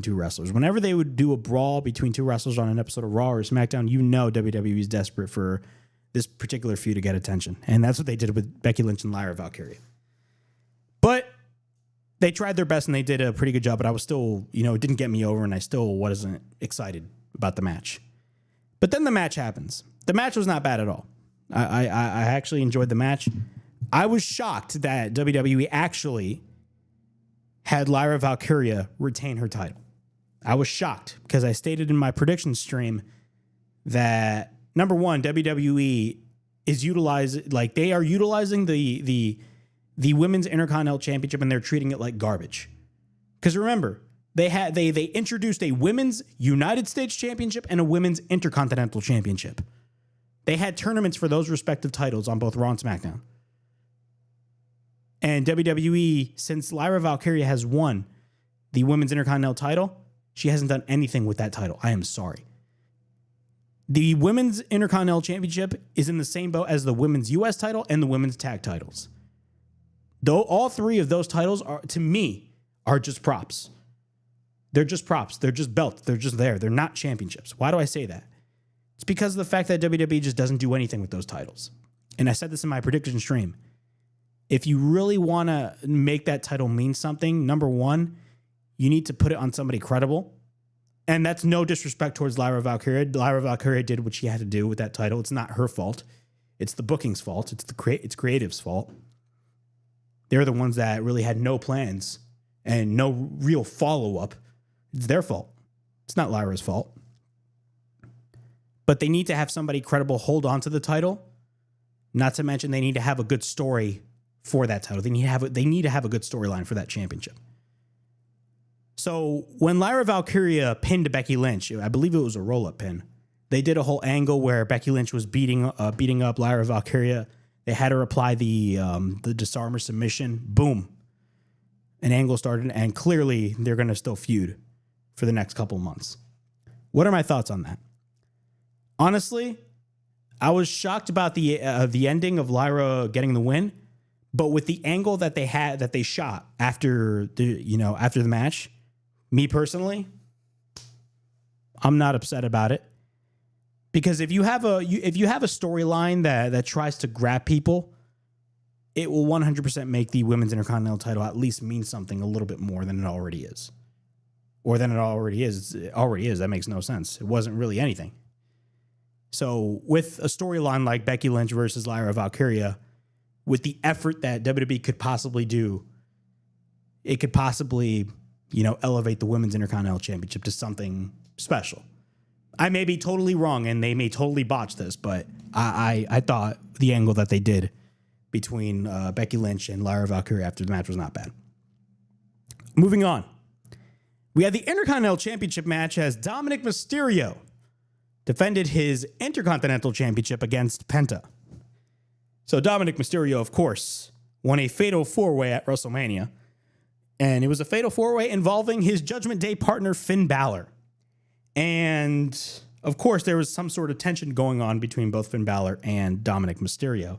wrestlers. Whenever they would do a brawl between two wrestlers on an episode of Raw or SmackDown, WWE is desperate for this particular feud to get attention. And that's what they did with Becky Lynch and Lyra Valkyria. But they tried their best and they did a pretty good job, but I was still, it didn't get me over and I still wasn't excited about the match. But then the match happens. The match was not bad at all. I actually enjoyed the match. I was shocked that WWE actually had Lyra Valkyria retain her title. I was shocked because I stated in my prediction stream that, number one, WWE is they are utilizing the Women's Intercontinental Championship and they're treating it like garbage. Because remember, they introduced a Women's United States Championship and a Women's Intercontinental Championship. They had tournaments for those respective titles on both Raw and SmackDown. And WWE, since Lyra Valkyria has won the Women's Intercontinental title, she hasn't done anything with that title. I am sorry. The Women's Intercontinental Championship is in the same boat as the Women's U.S. title and the Women's Tag titles. Though all three of those titles are, to me, are just props. They're just props. They're just belts. They're just there. They're not championships. Why do I say that? It's because of the fact that WWE just doesn't do anything with those titles. And I said this in my prediction stream. If you really want to make that title mean something, number one, you need to put it on somebody credible. And that's no disrespect towards Lyra Valkyria. Lyra Valkyria did what she had to do with that title. It's not her fault. It's the booking's fault. It's creative's fault. They're the ones that really had no plans and no real follow-up. It's their fault. It's not Lyra's fault. But they need to have somebody credible hold on to the title. Not to mention they need to have a good story for that title. They need to have a good storyline for that championship. So when Lyra Valkyria pinned Becky Lynch, I believe it was a roll-up pin, they did a whole angle where Becky Lynch was beating up Lyra Valkyria. They had her apply the disarmer submission. Boom. An angle started, and clearly they're going to still feud for the next couple months. What are my thoughts on that? Honestly, I was shocked about the ending of Lyra getting the win, but with the angle that they shot after the match, me personally, I'm not upset about it. Because if you have a storyline that tries to grab people, it will 100% make the Women's Intercontinental title at least mean something a little bit more than it already is. Or than it already is. It already is. That makes no sense. It wasn't really anything. So with a storyline like Becky Lynch versus Lyra Valkyria, with the effort that WWE could possibly do, it could possibly, elevate the Women's Intercontinental Championship to something special. I may be totally wrong and they may totally botch this, but I thought the angle that they did between Becky Lynch and Lyra Valkyria after the match was not bad. Moving on. We had the Intercontinental Championship match as Dominic Mysterio defended his Intercontinental Championship against Penta. So Dominic Mysterio, of course, won a Fatal 4-Way at WrestleMania. And it was a Fatal 4-Way involving his Judgment Day partner, Finn Balor. And, of course, there was some sort of tension going on between both Finn Balor and Dominic Mysterio.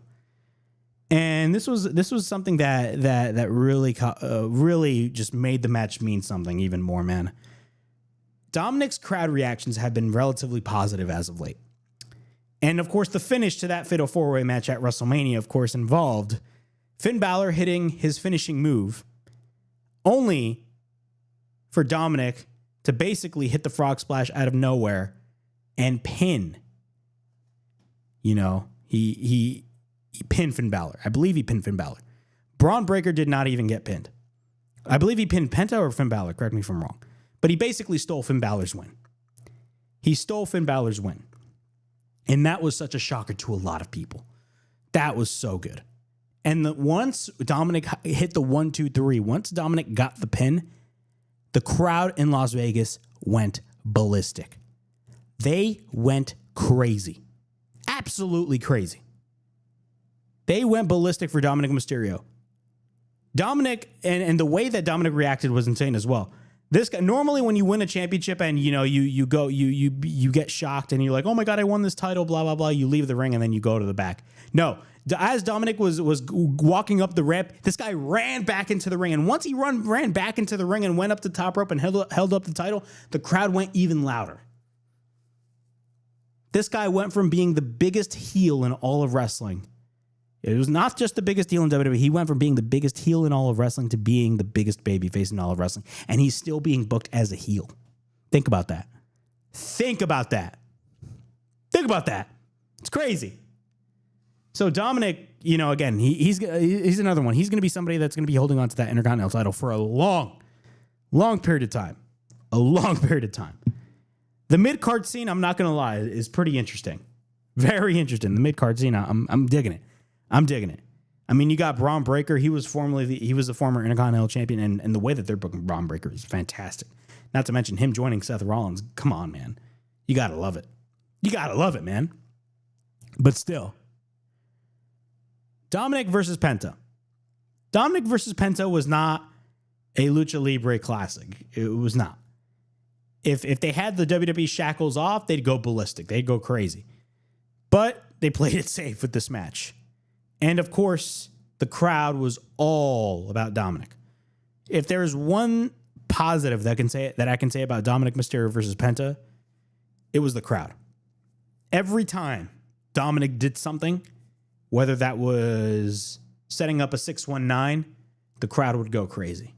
And this was something that really just made the match mean something even more, man. Dominic's crowd reactions have been relatively positive as of late. And, of course, the finish to that Fatal 4-Way match at WrestleMania, of course, involved Finn Balor hitting his finishing move, only for Dominic to basically hit the frog splash out of nowhere and pin. He pinned Finn Balor. I believe he pinned Finn Balor. Braun Breaker did not even get pinned. I believe he pinned Penta or Finn Balor. Correct me if I'm wrong. But he basically stole Finn Balor's win. He stole Finn Balor's win. And that was such a shocker to a lot of people. That was so good. And once Dominic hit the 1, 2, 3, once Dominic got the pin, the crowd in Las Vegas went ballistic. They went crazy. Absolutely crazy. They went ballistic for Dominic Mysterio. Dominic, and the way that Dominic reacted was insane as well. This guy, normally when you win a championship and you get shocked and you're like, oh my God, I won this title, blah, blah, blah. You leave the ring and then you go to the back. No, as Dominic was walking up the ramp, this guy ran back into the ring. And once he ran back into the ring and went up the top rope and held up the title, the crowd went even louder. This guy went from being the biggest heel in all of wrestling. It was not just the biggest heel in WWE. He went from being the biggest heel in all of wrestling to being the biggest babyface in all of wrestling. And he's still being booked as a heel. Think about that. Think about that. Think about that. It's crazy. So Dominic, again, he's another one. He's going to be somebody that's going to be holding on to that Intercontinental title for a long period of time. A long period of time. The mid-card scene, I'm not going to lie, is pretty interesting. Very interesting. The mid-card scene, I'm digging it. I'm digging it. I mean, you got Braun Breaker. He was the former Intercontinental Champion, and the way that they're booking Braun Breaker is fantastic. Not to mention him joining Seth Rollins. Come on, man. You got to love it. You got to love it, man. But still. Dominic versus Penta. Dominic versus Penta was not a Lucha Libre classic. It was not. If they had the WWE shackles off, they'd go ballistic. They'd go crazy. But they played it safe with this match. And of course, the crowd was all about Dominic. If there's one positive that I can say about Dominic Mysterio versus Penta, it was the crowd. Every time Dominic did something, whether that was setting up a 619, the crowd would go crazy.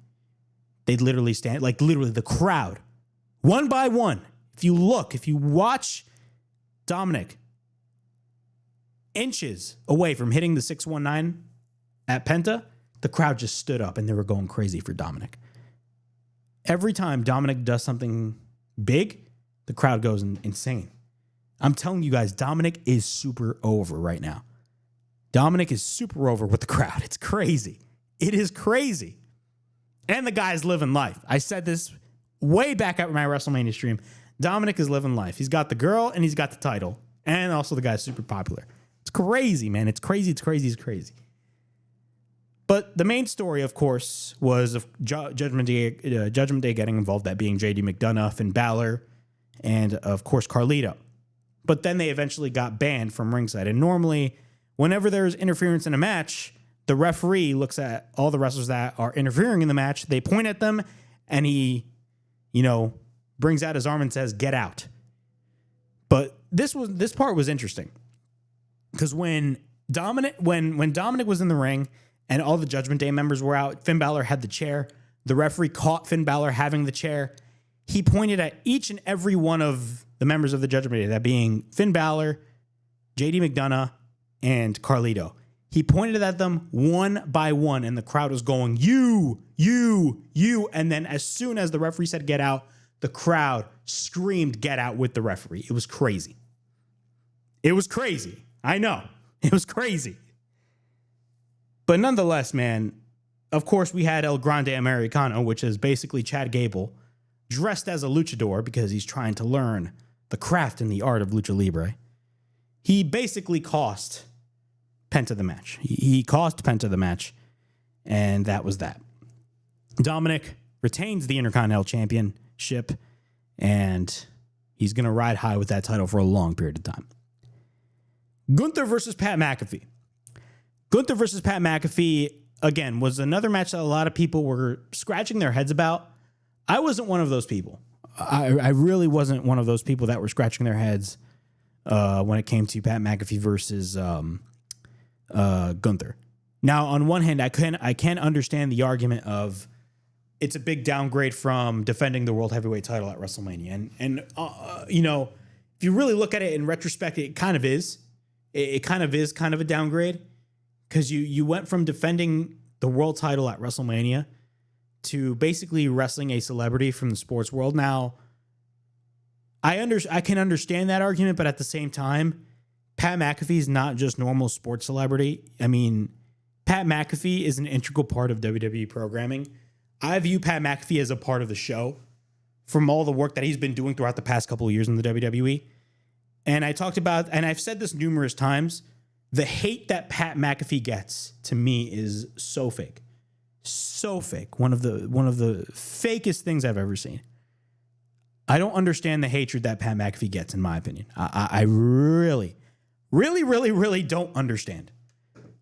They'd literally stand, the crowd, one by one. If you watch Dominic inches away from hitting the 619 at Penta, the crowd just stood up and they were going crazy for Dominic. Every time Dominic does something big, the crowd goes insane. I'm telling you guys, Dominic is super over right now. Dominic is super over with the crowd. It's crazy. It is crazy. And the guy's living life. I said this way back at my WrestleMania stream. Dominic is living life. He's got the girl and he's got the title. And also the guy's super popular. It's crazy, man. It's crazy. It's crazy. It's crazy. But the main story, of course, was of Judgment Day getting involved, that being JD McDonough, Finn Balor, and, of course, Carlito. But then they eventually got banned from ringside. And normally, whenever there's interference in a match, the referee looks at all the wrestlers that are interfering in the match. They point at them, and he, brings out his arm and says, "Get out." But this part was interesting. Because when Dominic was in the ring and all the Judgment Day members were out, Finn Balor had the chair. The referee caught Finn Balor having the chair. He pointed at each and every one of the members of the Judgment Day, that being Finn Balor, JD McDonough, and Carlito. He pointed at them one by one, and the crowd was going, "You, you, you." And then as soon as the referee said "get out," the crowd screamed "get out" with the referee. It was crazy. It was crazy. I know. It was crazy. But nonetheless, man, of course, we had El Grande Americano, which is basically Chad Gable, dressed as a luchador because he's trying to learn the craft and the art of Lucha Libre. He basically cost Penta the match. He cost Penta the match, and that was that. Dominic retains the Intercontinental Championship, and he's going to ride high with that title for a long period of time. Gunther versus Pat McAfee. Gunther versus Pat McAfee, again, was another match that a lot of people were scratching their heads about. I wasn't one of those people. I really wasn't one of those people that were scratching their heads when it came to Pat McAfee versus Gunther. Now, on one hand, I can understand the argument of it's a big downgrade from defending the World Heavyweight title at WrestleMania. And if you really look at it in retrospect, it kind of is. it kind of is kind of a downgrade because you went from defending the world title at WrestleMania to basically wrestling a celebrity from the sports world. Now, I can understand that argument, but at the same time, Pat McAfee is not just normal sports celebrity. I mean, Pat McAfee is an integral part of WWE programming. I view Pat McAfee as a part of the show from all the work that he's been doing throughout the past couple of years in the WWE. And I talked about, and I've said this numerous times, the hate that Pat McAfee gets to me is so fake. So fake. One of the fakest things I've ever seen. I don't understand the hatred that Pat McAfee gets, in my opinion. I really don't understand.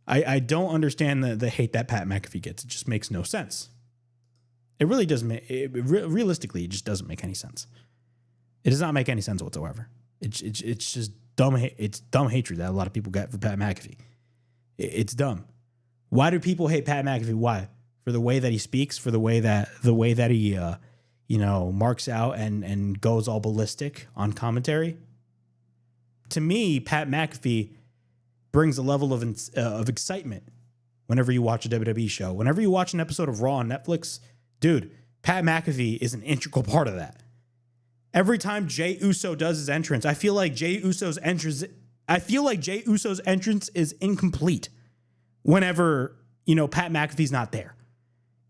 I don't understand the hate that Pat McAfee gets. It just makes no sense. It really doesn't make, realistically, it just doesn't make any sense. It does not make any sense whatsoever. It's just dumb. It's dumb hatred that a lot of people get for Pat McAfee. It's dumb. Why do people hate Pat McAfee? Why? For the way that he speaks, for the way that he marks out and goes all ballistic on commentary. To me, Pat McAfee brings a level of excitement whenever you watch a WWE show. Whenever you watch an episode of Raw on Netflix, dude, Pat McAfee is an integral part of that. Every time Jey Uso does his entrance, I feel like Jey Uso's entrance is incomplete whenever, Pat McAfee's not there.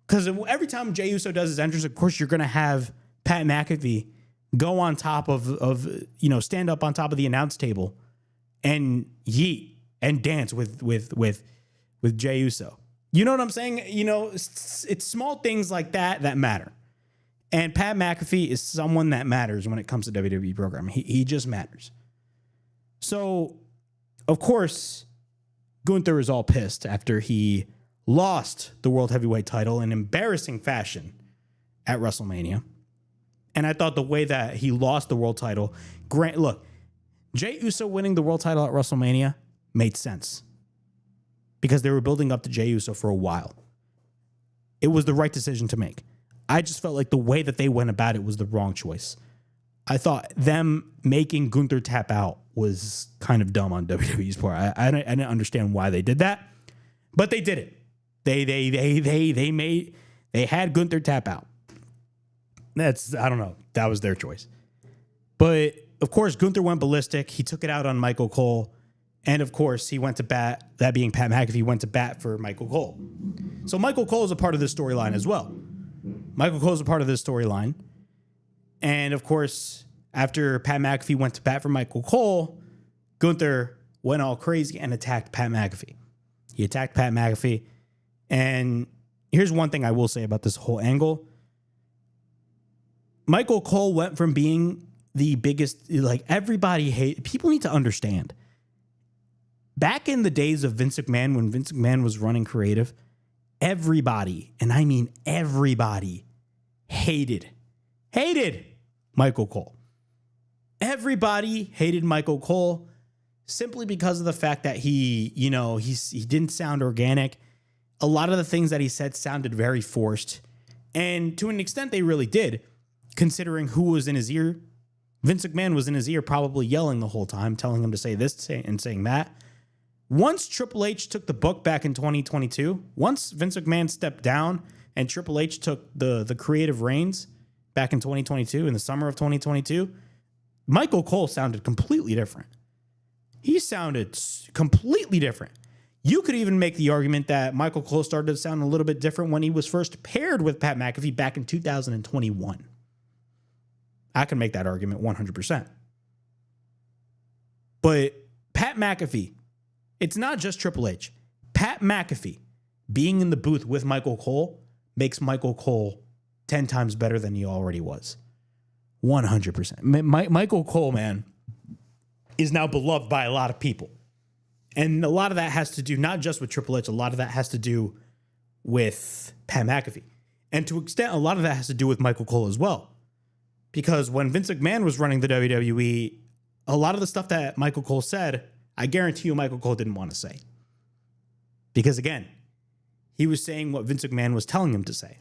Because every time Jey Uso does his entrance, of course, you're going to have Pat McAfee go on top of stand up on top of the announce table and yeet and dance with Jey Uso. You know what I'm saying? It's small things like that matter. And Pat McAfee is someone that matters when it comes to WWE programming. He just matters. So, of course, Gunther is all pissed after he lost the World Heavyweight title in embarrassing fashion at WrestleMania. And I thought the way that he lost the world title, look, Jey Uso winning the world title at WrestleMania made sense because they were building up to Jey Uso for a while. It was the right decision to make. I just felt like the way that they went about it was the wrong choice. I thought them making Gunther tap out was kind of dumb on WWE's part. I didn't understand why they did that, but they did it. They had Gunther tap out. I don't know. That was their choice. But of course, Gunther went ballistic. He took it out on Michael Cole. And of course, he went to bat, that being Pat McAfee, went to bat for Michael Cole. So Michael Cole is a part of this storyline as well. Michael Cole is a part of this storyline. And of course, after Pat McAfee went to bat for Michael Cole, Gunther went all crazy and attacked Pat McAfee. He attacked Pat McAfee. And here's one thing I will say about this whole angle. Michael Cole went from being the biggest, people need to understand. Back in the days of Vince McMahon, when Vince McMahon was running creative, everybody, and I mean everybody, hated Michael Cole. Everybody hated Michael Cole simply because of the fact that he didn't sound organic. A lot of the things that he said sounded very forced. And to an extent, they really did, considering who was in his ear. Vince McMahon was in his ear probably yelling the whole time, telling him to say this and saying that. Once Triple H took the book back in 2022, once Vince McMahon stepped down and Triple H took the creative reins back in 2022, in the summer of 2022, Michael Cole sounded completely different. He sounded completely different. You could even make the argument that Michael Cole started to sound a little bit different when he was first paired with Pat McAfee back in 2021. I can make that argument 100%. But Pat McAfee, it's not just Triple H. Pat McAfee being in the booth with Michael Cole makes Michael Cole 10 times better than he already was. 100%. Michael Cole, man, is now beloved by a lot of people. And a lot of that has to do not just with Triple H, a lot of that has to do with Pat McAfee. And to an extent, a lot of that has to do with Michael Cole as well. Because when Vince McMahon was running the WWE, a lot of the stuff that Michael Cole said, I guarantee you Michael Cole didn't want to say. Because again, he was saying what Vince McMahon was telling him to say.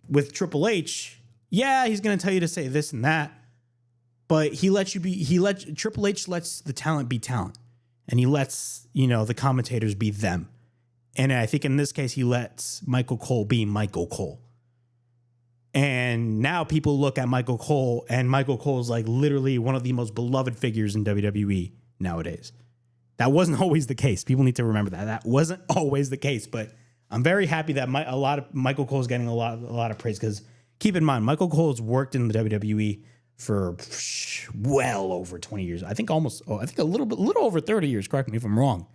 With Triple H, yeah, he's going to tell you to say this and that. But Triple H lets the talent be talent. And he lets, the commentators be them. And I think in this case, he lets Michael Cole be Michael Cole. And now people look at Michael Cole, and Michael Cole is like literally one of the most beloved figures in WWE nowadays. That wasn't always the case. People need to remember that. That wasn't always the case. But I'm very happy that Michael Cole is getting a lot of praise, because keep in mind, Michael Cole has worked in the WWE for well over 20 years. I think a little over 30 years. Correct me if I'm wrong.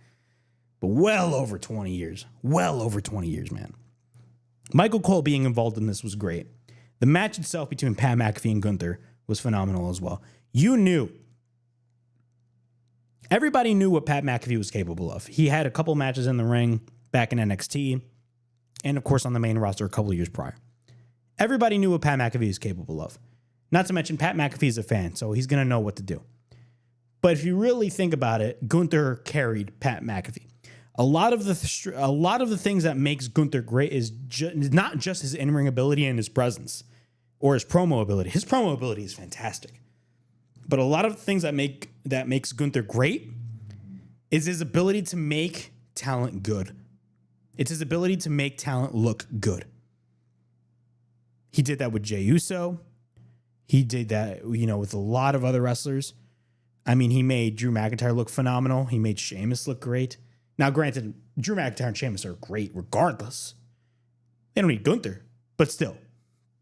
But well over 20 years. Well over 20 years, man. Michael Cole being involved in this was great. The match itself between Pat McAfee and Gunther was phenomenal as well. Everybody knew what Pat McAfee was capable of. He had a couple matches in the ring back in NXT, and of course on the main roster a couple of years prior. Everybody knew what Pat McAfee was capable of. Not to mention Pat McAfee is a fan, so he's going to know what to do. But if you really think about it, Gunther carried Pat McAfee. A lot of the things that makes Gunther great is not just his in-ring ability and his presence or his promo ability. His promo ability is fantastic. But a lot of the things that makes Gunther great is his ability to make talent good. It's his ability to make talent look good. He did that with Jey Uso. He did that, with a lot of other wrestlers. I mean, he made Drew McIntyre look phenomenal. He made Sheamus look great. Now, granted, Drew McIntyre and Sheamus are great regardless. They don't need Gunther, but still,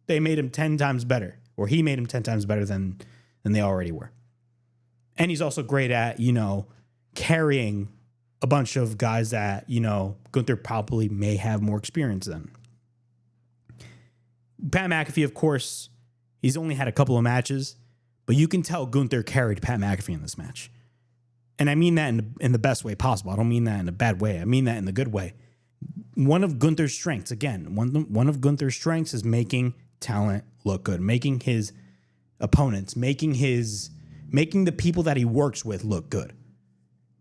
they made him 10 times better, or he made him 10 times better than they already were. And he's also great at, carrying a bunch of guys that, Gunther probably may have more experience than. Pat McAfee, of course, he's only had a couple of matches, but you can tell Gunther carried Pat McAfee in this match. And I mean that in the best way possible. I don't mean that in a bad way. I mean that in the good way. One of Gunther's strengths, again, one of Gunther's strengths is making talent look good, making his opponents, making the people that he works with look good.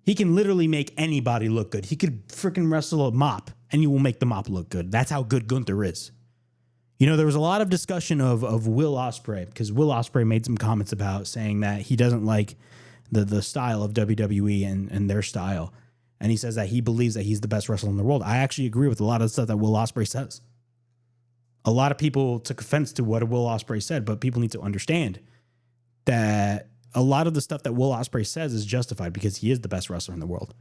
He can literally make anybody look good. He could freaking wrestle a mop, and he will make the mop look good. That's how good Gunther is. There was a lot of discussion of Will Ospreay, because Will Ospreay made some comments about saying that he doesn't like the style of WWE and their style. And he says that he believes that he's the best wrestler in the world. I actually agree with a lot of the stuff that Will Ospreay says. A lot of people took offense to what Will Ospreay said, but people need to understand that a lot of the stuff that Will Ospreay says is justified because he is the best wrestler in the world.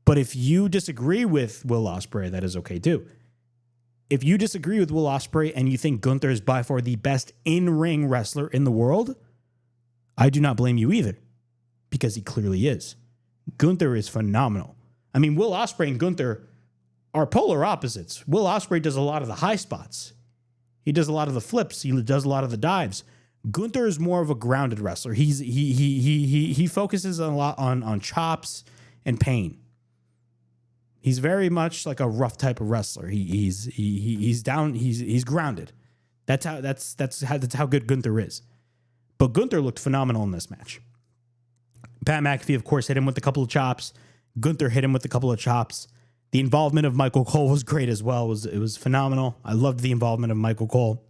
But if you disagree with Will Ospreay, that is okay too. If you disagree with Will Ospreay and you think Gunther is by far the best in-ring wrestler in the world, I do not blame you either, because he clearly is. Gunther is phenomenal. I mean, Will Ospreay and Gunther are polar opposites. Will Ospreay does a lot of the high spots. He does a lot of the flips. He does a lot of the dives. Gunther is more of a grounded wrestler. He focuses a lot on chops and pain. He's very much like a rough type of wrestler. He's down. He's grounded. That's how good Gunther is. But Gunther looked phenomenal in this match. Pat McAfee, of course, hit him with a couple of chops. Gunther hit him with a couple of chops. The involvement of Michael Cole was great as well. It was phenomenal. I loved the involvement of Michael Cole.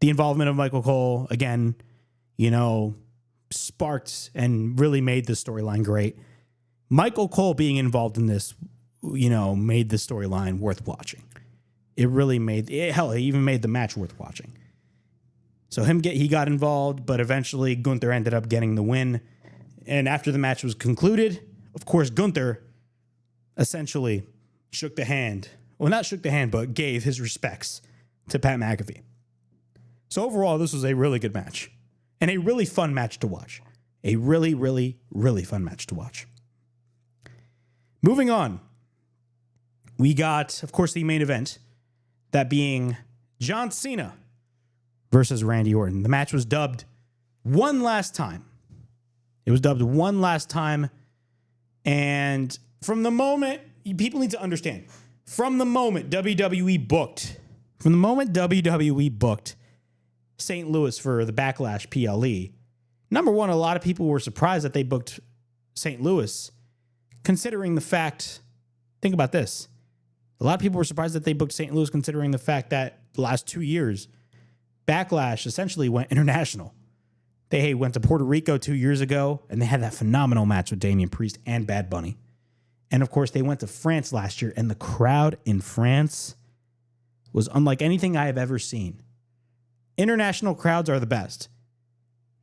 The involvement of Michael Cole, again, sparked and really made the storyline great. Michael Cole being involved in this, made the storyline worth watching. It really made it. Hell, it even made the match worth watching. So he got involved, but eventually Gunther ended up getting the win. And after the match was concluded, of course, Gunther essentially shook the hand. Well, not shook the hand, but gave his respects to Pat McAfee. So overall, this was a really good match and a really fun match to watch. A really, really, really fun match to watch. Moving on, we got, of course, the main event, that being John Cena versus Randy Orton. The match was dubbed one last time. It was dubbed one last time. And from the moment, people need to understand, from the moment WWE booked St. Louis for the Backlash PLE, number one, a lot of people were surprised that they booked St. Louis, considering the fact, think about this. A lot of people were surprised that they booked St. Louis, considering the fact that the last 2 years, Backlash essentially went international. They went to Puerto Rico 2 years ago, and they had that phenomenal match with Damian Priest and Bad Bunny. And, of course, they went to France last year, and the crowd in France was unlike anything I have ever seen. International crowds are the best.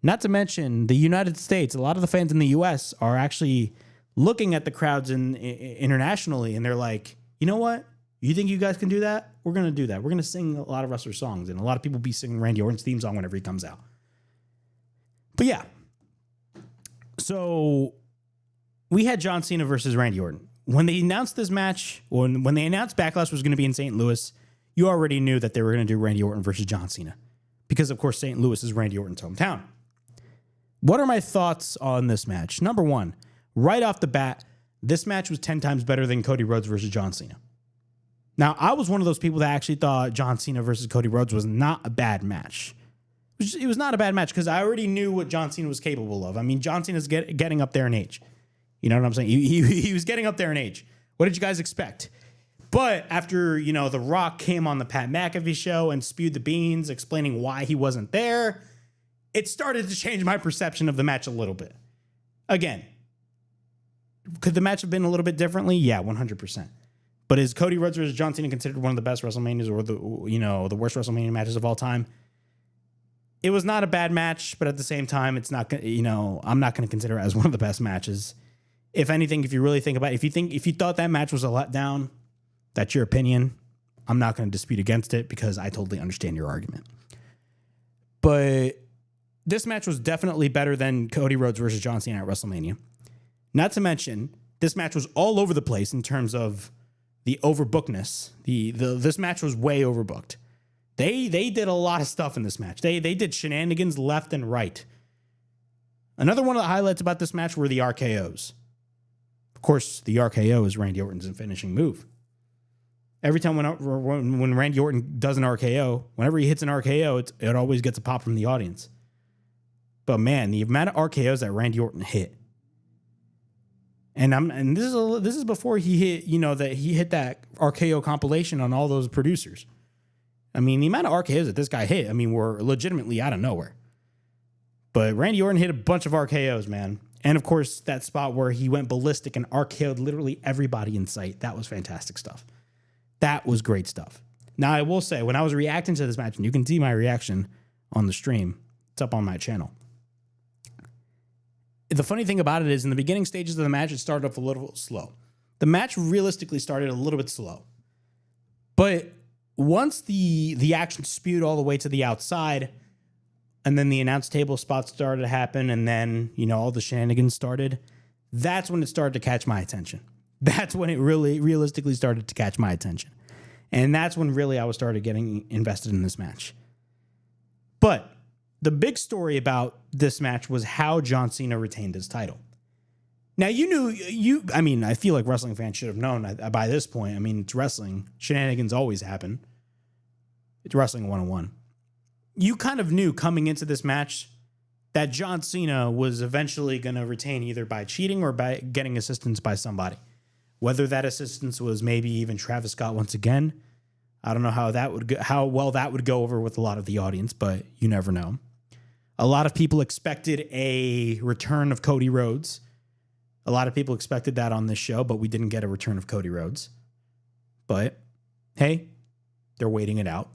Not to mention, the United States, a lot of the fans in the U.S. are actually looking at the crowds internationally, and they're like, you know what? You think you guys can do that? We're going to do that. We're going to sing a lot of wrestler songs, and a lot of people be singing Randy Orton's theme song whenever he comes out. But yeah, so we had John Cena versus Randy Orton. When they announced this match, when they announced Backlash was going to be in St. Louis, you already knew that they were going to do Randy Orton versus John Cena. Because, of course, St. Louis is Randy Orton's hometown. What are my thoughts on this match? Number one, right off the bat, this match was 10 times better than Cody Rhodes versus John Cena. Now, I was one of those people that actually thought John Cena versus Cody Rhodes was not a bad match. It was not a bad match because I already knew what John Cena was capable of. I mean, John Cena's getting up there in age. You know what I'm saying? He was getting up there in age. What did you guys expect? But after, The Rock came on the Pat McAfee show and spewed the beans explaining why he wasn't there, it started to change my perception of the match a little bit. Again, could the match have been a little bit differently? Yeah, 100%. But is Cody Rhodes versus John Cena considered one of the best WrestleManias or the worst WrestleMania matches of all time? It was not a bad match, but at the same time, it's not, I'm not going to consider it as one of the best matches. If anything, if you really think about it, if you thought that match was a letdown, that's your opinion. I'm not going to dispute against it because I totally understand your argument. But this match was definitely better than Cody Rhodes versus John Cena at WrestleMania. Not to mention, this match was all over the place in terms of the overbookedness. This match was way overbooked. They did a lot of stuff in this match. They did shenanigans left and right. Another one of the highlights about this match were the RKOs. Of course, the RKO is Randy Orton's finishing move. Every time when Randy Orton does an RKO, whenever he hits an RKO, it always gets a pop from the audience. But man, the amount of RKOs that Randy Orton hit, and this is before he hit, that he hit that RKO compilation on all those producers. I mean, the amount of RKOs that this guy hit, were legitimately out of nowhere. But Randy Orton hit a bunch of RKOs, man. And of course, that spot where he went ballistic and RKO'd literally everybody in sight. That was fantastic stuff. That was great stuff. Now, I will say, when I was reacting to this match, and you can see my reaction on the stream, it's up on my channel. The funny thing about it is, in the beginning stages of the match, it started off a little slow. The match realistically started a little bit slow. But once the action spewed all the way to the outside, and then the announce table spots started to happen, and then, all the shenanigans started, that's when it started to catch my attention. That's when it really realistically started to catch my attention. And that's when really I started getting invested in this match. But the big story about this match was how John Cena retained his title. Now, I feel like wrestling fans should have known by this point. It's wrestling. Shenanigans always happen. It's wrestling 101. You kind of knew coming into this match that John Cena was eventually going to retain either by cheating or by getting assistance by somebody. Whether that assistance was maybe even Travis Scott once again. I don't know how well that would go over with a lot of the audience, but you never know. A lot of people expected a return of Cody Rhodes. A lot of people expected that on this show, but we didn't get a return of Cody Rhodes. But hey, they're waiting it out.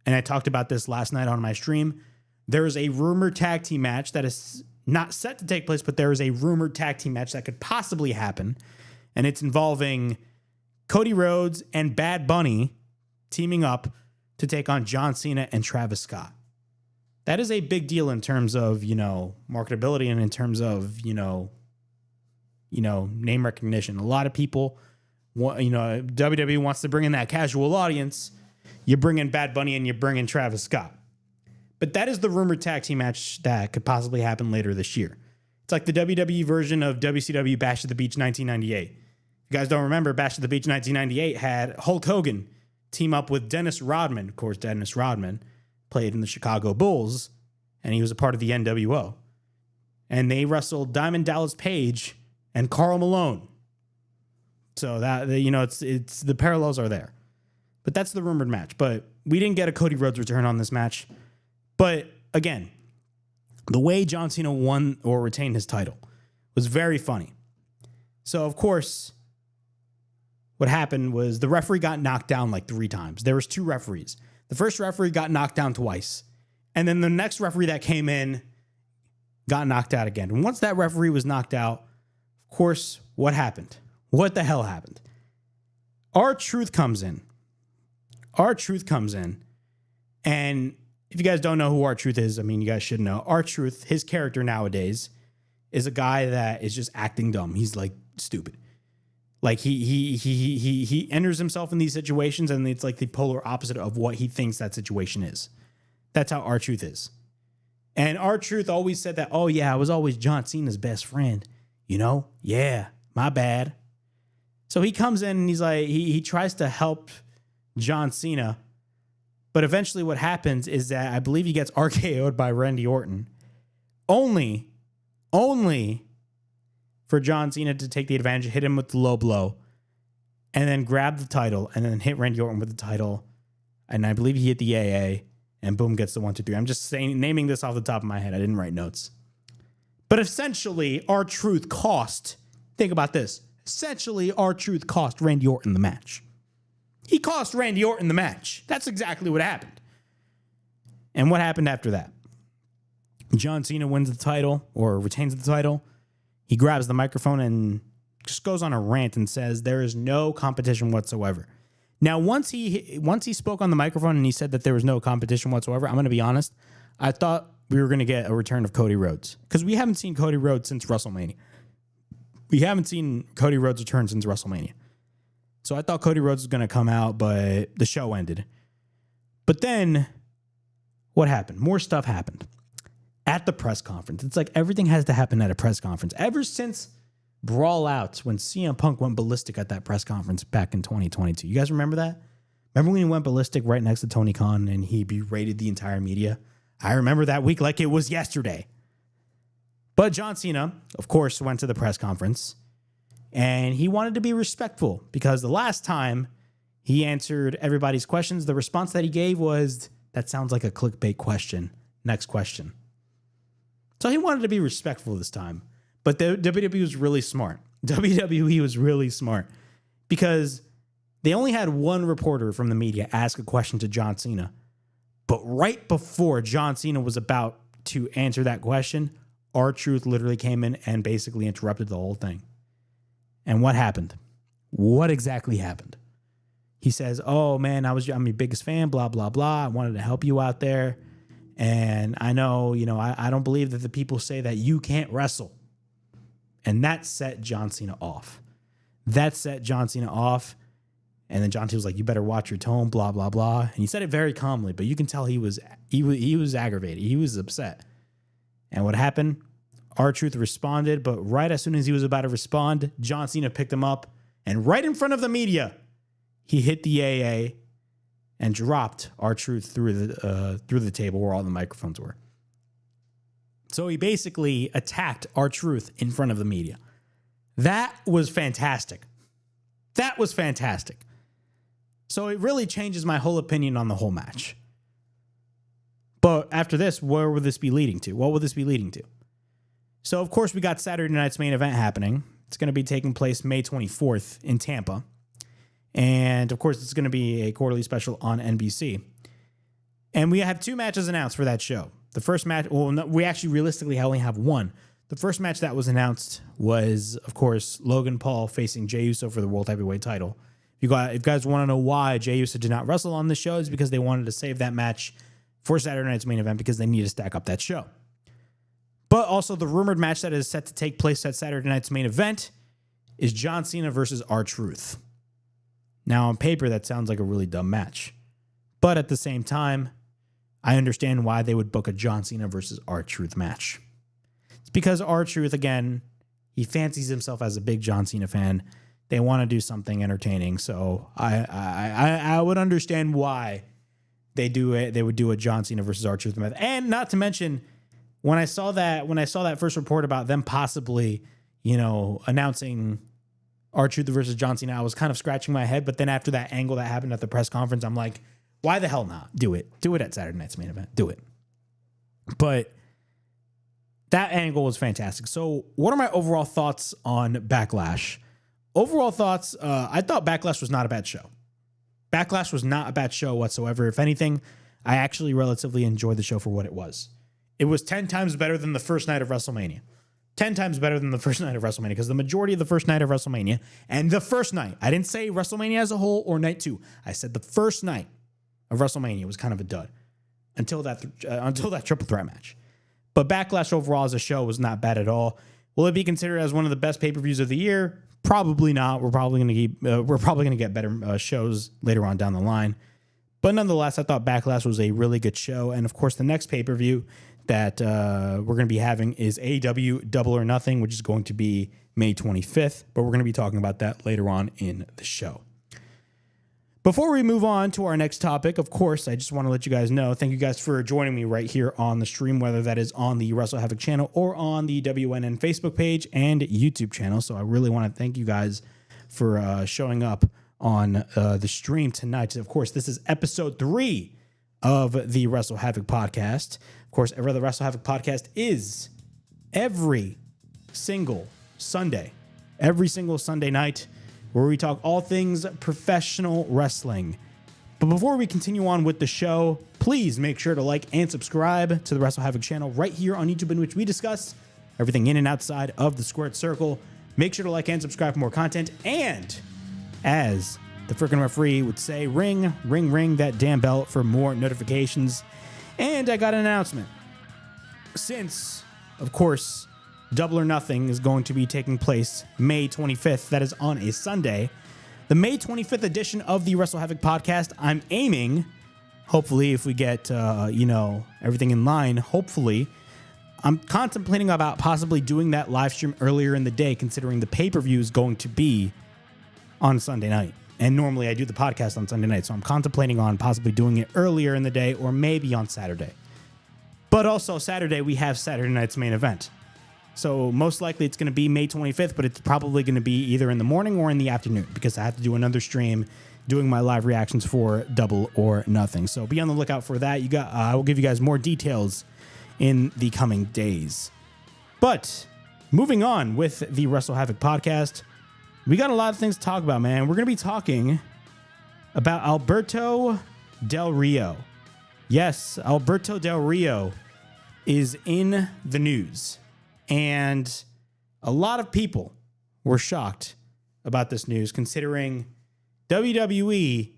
And I talked about this last night on my stream. There is a rumored tag team match that is not set to take place, but there is a rumored tag team match that could possibly happen. And it's involving Cody Rhodes and Bad Bunny teaming up to take on John Cena and Travis Scott. That is a big deal in terms of, marketability and in terms of, name recognition. A lot of people, WWE wants to bring in that casual audience. You bring in Bad Bunny and you bring in Travis Scott. But that is the rumored tag team match that could possibly happen later this year. It's like the WWE version of WCW Bash at the Beach 1998. If you guys don't remember, Bash at the Beach 1998 had Hulk Hogan team up with Dennis Rodman. Of course, Dennis Rodman played in the Chicago Bulls, and he was a part of the NWO. And they wrestled Diamond Dallas Page and Karl Malone. So that, it's the parallels are there. But that's the rumored match. But we didn't get a Cody Rhodes return on this match. But again, the way John Cena won or retained his title was very funny. So, of course, what happened was the referee got knocked down like 3 times. There was 2 referees. The first referee got knocked down twice. And then the next referee that came in got knocked out again. And once that referee was knocked out, of course, what happened? What the hell happened? R-Truth comes in. R-Truth comes in. And if you guys don't know who R-Truth is, I mean, you guys should know. R-Truth, his character nowadays, is a guy that is just acting dumb. He's like stupid. Like he enters himself in these situations and it's like the polar opposite of what he thinks that situation is. That's how R-Truth is. And R-Truth always said that, oh yeah, I was always John Cena's best friend. You know? Yeah, my bad. So he comes in and he's like, he tries to help John Cena. But eventually what happens is that I believe he gets RKO'd by Randy Orton. Only for John Cena to take the advantage, hit him with the low blow, and then grab the title, and then hit Randy Orton with the title. And I believe he hit the AA, and boom, gets the 1, 2, 3. I'm just saying, naming this off the top of my head. I didn't write notes. But essentially, R-Truth cost, think about this, essentially R-Truth cost Randy Orton the match. He cost Randy Orton the match. That's exactly what happened. And what happened after that? John Cena wins the title, or retains the title. He grabs the microphone and just goes on a rant and says there is no competition whatsoever. Now, once he spoke on the microphone and he said that there was no competition whatsoever, I'm going to be honest, I thought we were going to get a return of Cody Rhodes. Because we haven't seen Cody Rhodes since WrestleMania. We haven't seen Cody Rhodes return since WrestleMania. So I thought Cody Rhodes was going to come out, but the show ended. But then, what happened? More stuff happened. At the press conference. It's like everything has to happen at a press conference. Ever since Brawl Out, when CM Punk went ballistic at that press conference back in 2022. You guys remember that? Remember when he went ballistic right next to Tony Khan and he berated the entire media? I remember that week like it was yesterday. But John Cena, of course, went to the press conference and he wanted to be respectful because the last time he answered everybody's questions, the response that he gave was, that sounds like a clickbait question. Next question. So he wanted to be respectful this time. But the WWE was really smart. WWE was really smart because they only had one reporter from the media ask a question to John Cena. But right before John Cena was about to answer that question, R-Truth literally came in and basically interrupted the whole thing. And what happened? What exactly happened? He says, oh man, I'm your biggest fan, blah, blah, blah. I wanted to help you out there. And I know, I don't believe that the people say that you can't wrestle. And that set John Cena off. And then John Cena was like, you better watch your tone, blah, blah, blah. And he said it very calmly, but you can tell he was aggravated. He was upset. And what happened? R-Truth responded, but right as soon as he was about to respond, John Cena picked him up. And right in front of the media, he hit the AA and dropped R-Truth through the table where all the microphones were. So he basically attacked R-Truth in front of the media. That was fantastic. So it really changes my whole opinion on the whole match. But after this, where will this be leading to? What will this be leading to? So, of course, we got Saturday night's main event happening. It's going to be taking place May 24th in Tampa. And, of course, it's going to be a quarterly special on NBC. And we have 2 matches announced for that show. The first match, we actually realistically only have one. The first match that was announced was, of course, Logan Paul facing Jey Uso for the World Heavyweight title. If you guys want to know why Jey Uso did not wrestle on the show, it's because they wanted to save that match for Saturday night's main event because they need to stack up that show. But also the rumored match that is set to take place at Saturday night's main event is John Cena versus R-Truth. Now, on paper, that sounds like a really dumb match. But at the same time, I understand why they would book a John Cena versus R-Truth match. It's because R-Truth, again, he fancies himself as a big John Cena fan. They want to do something entertaining. So I would understand why they do it. They would do a John Cena versus R-Truth match. And not to mention, when I saw that first report about them possibly, announcing R-Truth versus John Cena, I was kind of scratching my head. But then after that angle that happened at the press conference, I'm like, why the hell not? Do it. Do it at Saturday night's main event. Do it. But that angle was fantastic. So what are my overall thoughts on Backlash? Overall thoughts, I thought Backlash was not a bad show. Backlash was not a bad show whatsoever. If anything, I actually relatively enjoyed the show for what it was. It was 10 times better than the first night of WrestleMania. 10 times better than the first night of WrestleMania, because the majority of the first night of WrestleMania, and the first night, I didn't say WrestleMania as a whole or night 2. I said the first night of WrestleMania was kind of a dud until that triple threat match. But Backlash overall as a show was not bad at all. Will it be considered as one of the best pay-per-views of the year? Probably not. We're probably going to get better shows later on down the line. But nonetheless, I thought Backlash was a really good show. And of course, the next pay-per-view that we're going to be having is AEW Double or Nothing, which is going to be May 25th. But we're going to be talking about that later on in the show. Before we move on to our next topic, of course, I just want to let you guys know, thank you guys for joining me right here on the stream, whether that is on the WrestleHavoc channel or on the WNN Facebook page and YouTube channel. So I really want to thank you guys for showing up on the stream tonight. Of course, this is episode 3 of the WrestleHavoc podcast. Of course, the WrestleHavoc podcast is every single Sunday night, where we talk all things professional wrestling. But before we continue on with the show, please make sure to like and subscribe to the WrestleHavoc channel right here on YouTube, in which we discuss everything in and outside of the squared circle. Make sure to like and subscribe for more content. And as the freaking referee would say, ring that damn bell for more notifications. And I got an announcement. Since, of course, Double or Nothing is going to be taking place May 25th. That is on a Sunday. The May 25th edition of the WrestleHavoc podcast, I'm aiming, hopefully, if we get, everything in line, hopefully, I'm contemplating about possibly doing that live stream earlier in the day, considering the pay-per-view is going to be on Sunday night. And normally I do the podcast on Sunday night, so I'm contemplating on possibly doing it earlier in the day or maybe on Saturday. But also Saturday, we have Saturday night's main event. So most likely it's going to be May 25th, but it's probably going to be either in the morning or in the afternoon, because I have to do another stream doing my live reactions for Double or Nothing. So be on the lookout for that. I will give you guys more details in the coming days. But moving on with the WrestleHavoc podcast, we got a lot of things to talk about, man. We're going to be talking about Alberto Del Rio. Yes, Alberto Del Rio is in the news. And a lot of people were shocked about this news, considering WWE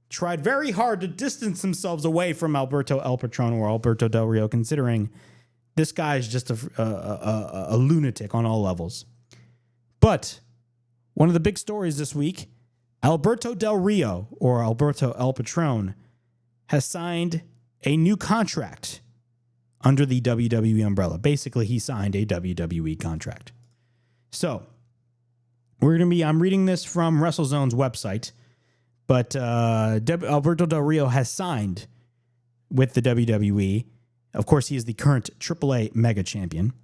tried very hard to distance themselves away from Alberto El Patron or Alberto Del Rio, considering this guy is just a lunatic on all levels. But one of the big stories this week, Alberto Del Rio, or Alberto El Patron, has signed a new contract under the WWE umbrella. Basically, he signed a WWE contract. So, I'm reading this from WrestleZone's website, but Alberto Del Rio has signed with the WWE. Of course, he is the current AAA Mega Champion.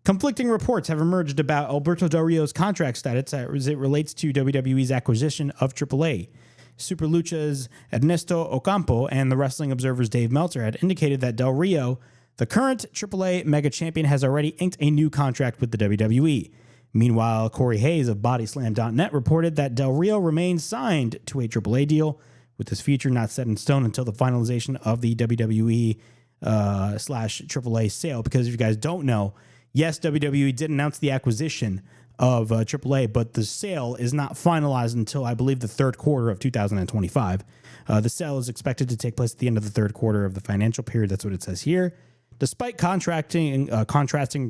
Conflicting reports have emerged about Alberto Del Rio's contract status as it relates to WWE's acquisition of AAA. Super Lucha's Ernesto Ocampo and the Wrestling Observer's Dave Meltzer had indicated that Del Rio, the current AAA Mega Champion, has already inked a new contract with the WWE. Meanwhile, Corey Hayes of Bodyslam.net reported that Del Rio remains signed to a AAA deal, with his future not set in stone until the finalization of the WWE / AAA sale. Because if you guys don't know, yes, WWE did announce the acquisition of AAA, but the sale is not finalized until, I believe, the third quarter of 2025. The sale is expected to take place at the end of the third quarter of the financial period. That's what it says here. Despite contrasting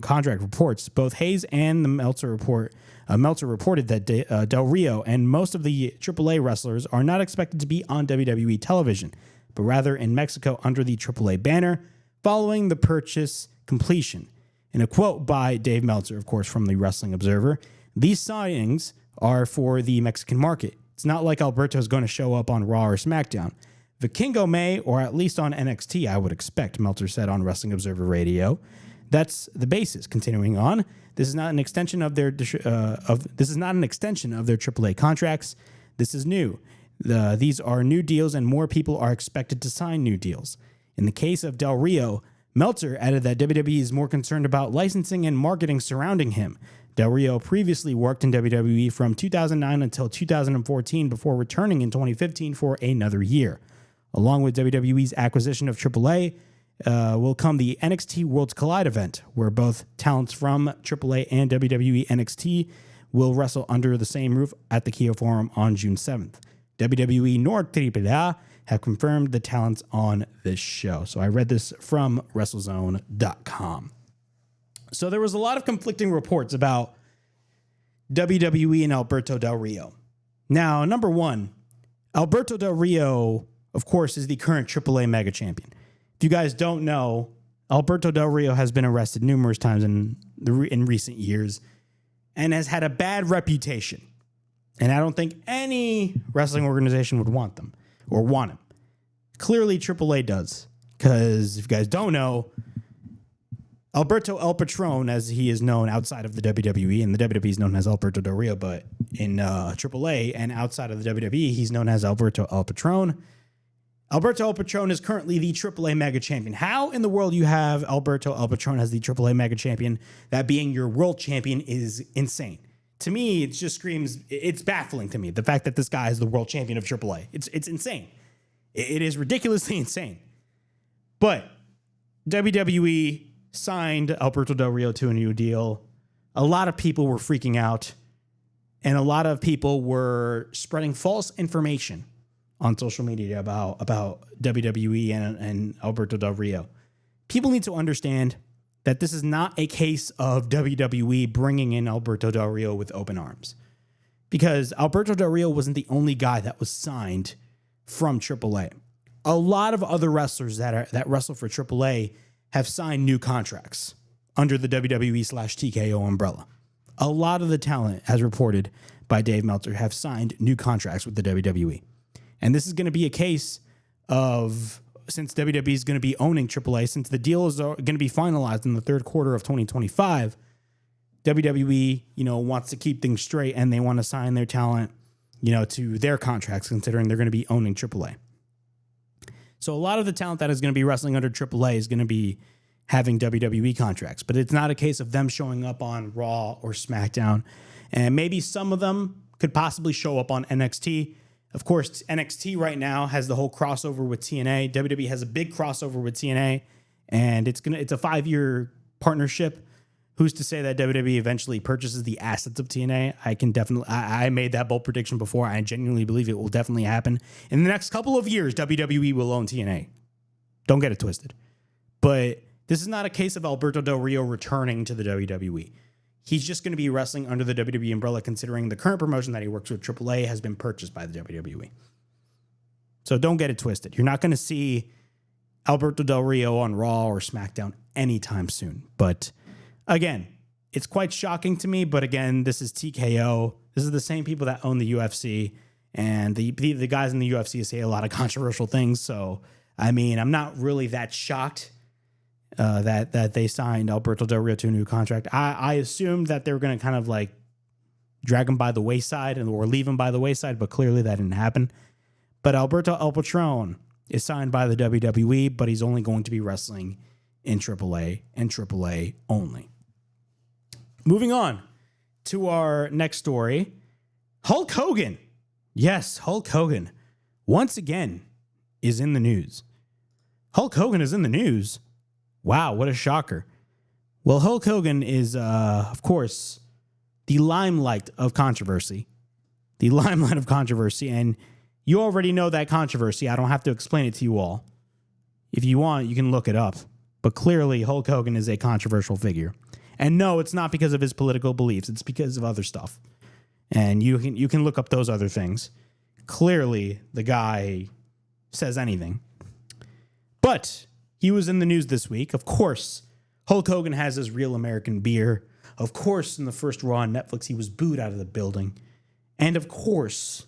contract reports, both Hayes and the Meltzer reported that Del Rio and most of the AAA wrestlers are not expected to be on WWE television, but rather in Mexico under the AAA banner following the purchase completion. In a quote by Dave Meltzer, of course, from the Wrestling Observer, these signings are for the Mexican market. It's not like Alberto is going to show up on Raw or SmackDown. Vikingo may, or at least on NXT, I would expect, Meltzer said on Wrestling Observer Radio. That's the basis. Continuing on, this is not an extension of their AAA contracts. This is new. These are new deals, and more people are expected to sign new deals. In the case of Del Rio, Meltzer added that WWE is more concerned about licensing and marketing surrounding him. Del Rio previously worked in WWE from 2009 until 2014 before returning in 2015 for another year. Along with WWE's acquisition of AAA, will come the NXT Worlds Collide event, where both talents from AAA and WWE NXT will wrestle under the same roof at the Kia Forum on June 7th. WWE nor AAA have confirmed the talents on this show. So I read this from WrestleZone.com. So there was a lot of conflicting reports about WWE and Alberto Del Rio. Now, number one, Alberto Del Rio, of course, is the current AAA mega champion. If you guys don't know, Alberto Del Rio has been arrested numerous times in recent years and has had a bad reputation. And I don't think any wrestling organization would want them or want him. Clearly, AAA does. Because if you guys don't know, Alberto El Patron, as he is known outside of the WWE, and the WWE is known as Alberto Del Rio, but in AAA and outside of the WWE, he's known as Alberto El Patron. Alberto El Patron is currently the AAA Mega Champion. How in the world you have Alberto El Patron as the AAA Mega Champion, that being your world champion, is insane. To me, it just screams, it's baffling to me, the fact that this guy is the world champion of AAA. It's insane. It is ridiculously insane. But WWE signed Alberto Del Rio to a new deal. A lot of people were freaking out, and a lot of people were spreading false information on social media about WWE and Alberto Del Rio. People need to understand that this is not a case of WWE bringing in Alberto Del Rio with open arms, because Alberto Del Rio wasn't the only guy that was signed from AAA. A lot of other wrestlers that wrestle for AAA have signed new contracts under the WWE/TKO umbrella. A lot of the talent, as reported by Dave Meltzer, have signed new contracts with the WWE. And this is going to be a case of, since WWE is going to be owning AAA, since the deal is going to be finalized in the third quarter of 2025, WWE, wants to keep things straight, and they want to sign their talent, to their contracts, considering they're going to be owning AAA. So a lot of the talent that is going to be wrestling under AAA is going to be having WWE contracts, but it's not a case of them showing up on Raw or SmackDown. And maybe some of them could possibly show up on NXT. Of course, NXT right now has the whole crossover with TNA. WWE has a big crossover with TNA, and it's a 5-year partnership. Who's to say that WWE eventually purchases the assets of TNA? I made that bold prediction before. I genuinely believe it will definitely happen. In the next couple of years, WWE will own TNA. Don't get it twisted. But this is not a case of Alberto Del Rio returning to the WWE. He's just going to be wrestling under the WWE umbrella, considering the current promotion that he works with, AAA, has been purchased by the WWE. So don't get it twisted. You're not going to see Alberto Del Rio on Raw or SmackDown anytime soon. But again, it's quite shocking to me. But again, this is TKO. This is the same people that own the UFC. And the guys in the UFC say a lot of controversial things. So, I mean, I'm not really that shocked that they signed Alberto Del Rio to a new contract. I assumed that they were going to kind of like drag him by the wayside or leave him by the wayside, but clearly that didn't happen. But Alberto El Patron is signed by the WWE, but he's only going to be wrestling in AAA and AAA only. Moving on to our next story, Hulk Hogan. Yes, Hulk Hogan once again is in the news. Hulk Hogan is in the news. Wow, what a shocker. Well, Hulk Hogan is, of course, the limelight of controversy. The limelight of controversy, and you already know that controversy. I don't have to explain it to you all. If you want, you can look it up. But clearly, Hulk Hogan is a controversial figure. And no, it's not because of his political beliefs. It's because of other stuff. And you can look up those other things. Clearly, the guy says anything. But he was in the news this week. Of course, Hulk Hogan has his Real American beer. Of course, in the first Raw on Netflix, he was booed out of the building. And of course,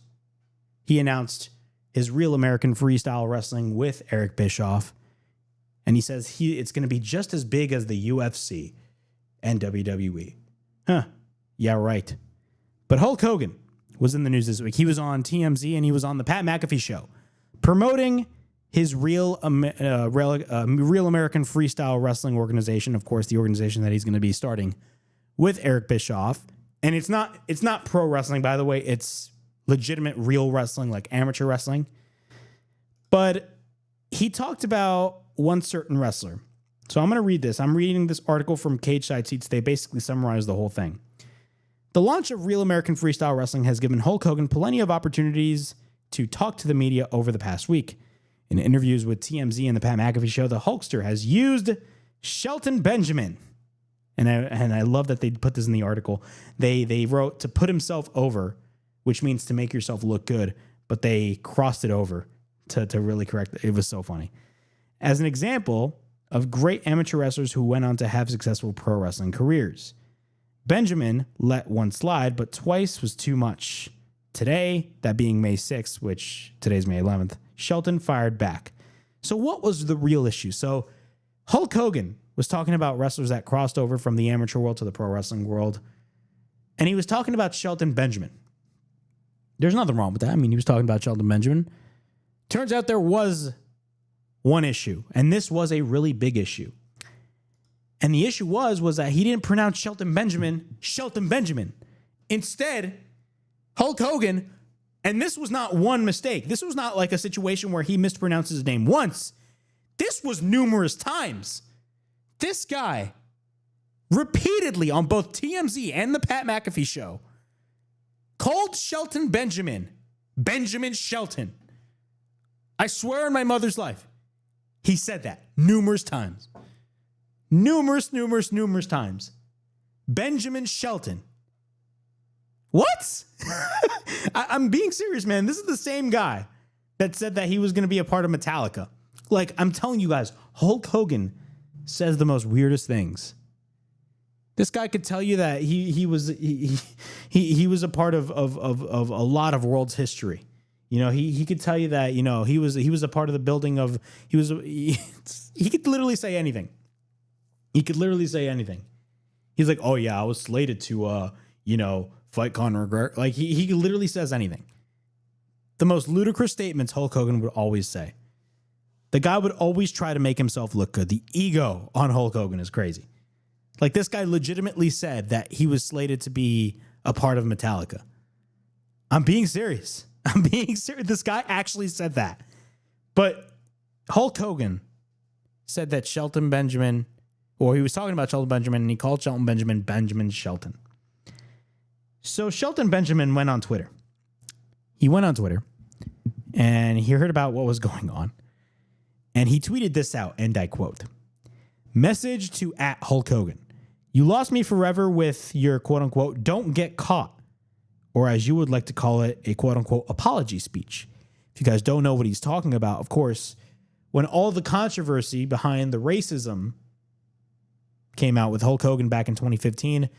he announced his Real American Freestyle Wrestling with Eric Bischoff. And he says it's going to be just as big as the UFC and WWE. Huh. Yeah, right. But Hulk Hogan was in the news this week. He was on TMZ and he was on the Pat McAfee show promoting his Real American Freestyle Wrestling organization, of course, the organization that he's going to be starting with Eric Bischoff. And it's not pro wrestling, by the way. It's legitimate real wrestling, like amateur wrestling. But he talked about one certain wrestler. So I'm going to read this. I'm reading this article from Cage Side Seats. They basically summarize the whole thing. The launch of Real American Freestyle Wrestling has given Hulk Hogan plenty of opportunities to talk to the media over the past week. In interviews with TMZ and the Pat McAfee Show, the Hulkster has used Shelton Benjamin. And I love that they put this in the article. They wrote to put himself over, which means to make yourself look good, but they crossed it over to really correct it. It was so funny. As an example of great amateur wrestlers who went on to have successful pro wrestling careers. Benjamin let one slide, but twice was too much. Today, that being May 6th, which today's May 11th, Shelton fired back. So what was the real issue? So Hulk Hogan was talking about wrestlers that crossed over from the amateur world to the pro wrestling world. And he was talking about Shelton Benjamin. There's nothing wrong with that. I mean, he was talking about Shelton Benjamin. Turns out there was one issue, and this was a really big issue. And the issue was that he didn't pronounce Shelton Benjamin. Instead, Hulk Hogan, and this was not one mistake. This was not like a situation where he mispronounced his name once. This was numerous times. This guy repeatedly on both TMZ and the Pat McAfee Show called Shelton Benjamin Shelton. I swear on my mother's life, he said that numerous times. Numerous times. Benjamin Shelton. What? I'm being serious, man. This is the same guy that said that he was going to be a part of Metallica. Like, I'm telling you guys, Hulk Hogan says the most weirdest things. This guy could tell you that he was a part of a lot of world's history. You know, he could tell you that, you know, he was a part of the building of, he could literally say anything. He could literally say anything. He's like, oh yeah, I was slated to, fight Conor McGregor. Like he literally says anything. The most ludicrous statements Hulk Hogan would always say. The guy would always try to make himself look good. The ego on Hulk Hogan is crazy. Like this guy legitimately said that he was slated to be a part of Metallica. I'm being serious. This guy actually said that. But Hulk Hogan said that Shelton Benjamin, or he was talking about Shelton Benjamin, and he called Shelton Benjamin Shelton. So Shelton Benjamin went on Twitter. He went on Twitter, and he heard about what was going on. And he tweeted this out, and I quote, "Message to @Hulk Hogan. You lost me forever with your quote-unquote don't get caught, or as you would like to call it, a quote-unquote apology speech." If you guys don't know what he's talking about, of course, when all the controversy behind the racism came out with Hulk Hogan back in 2015,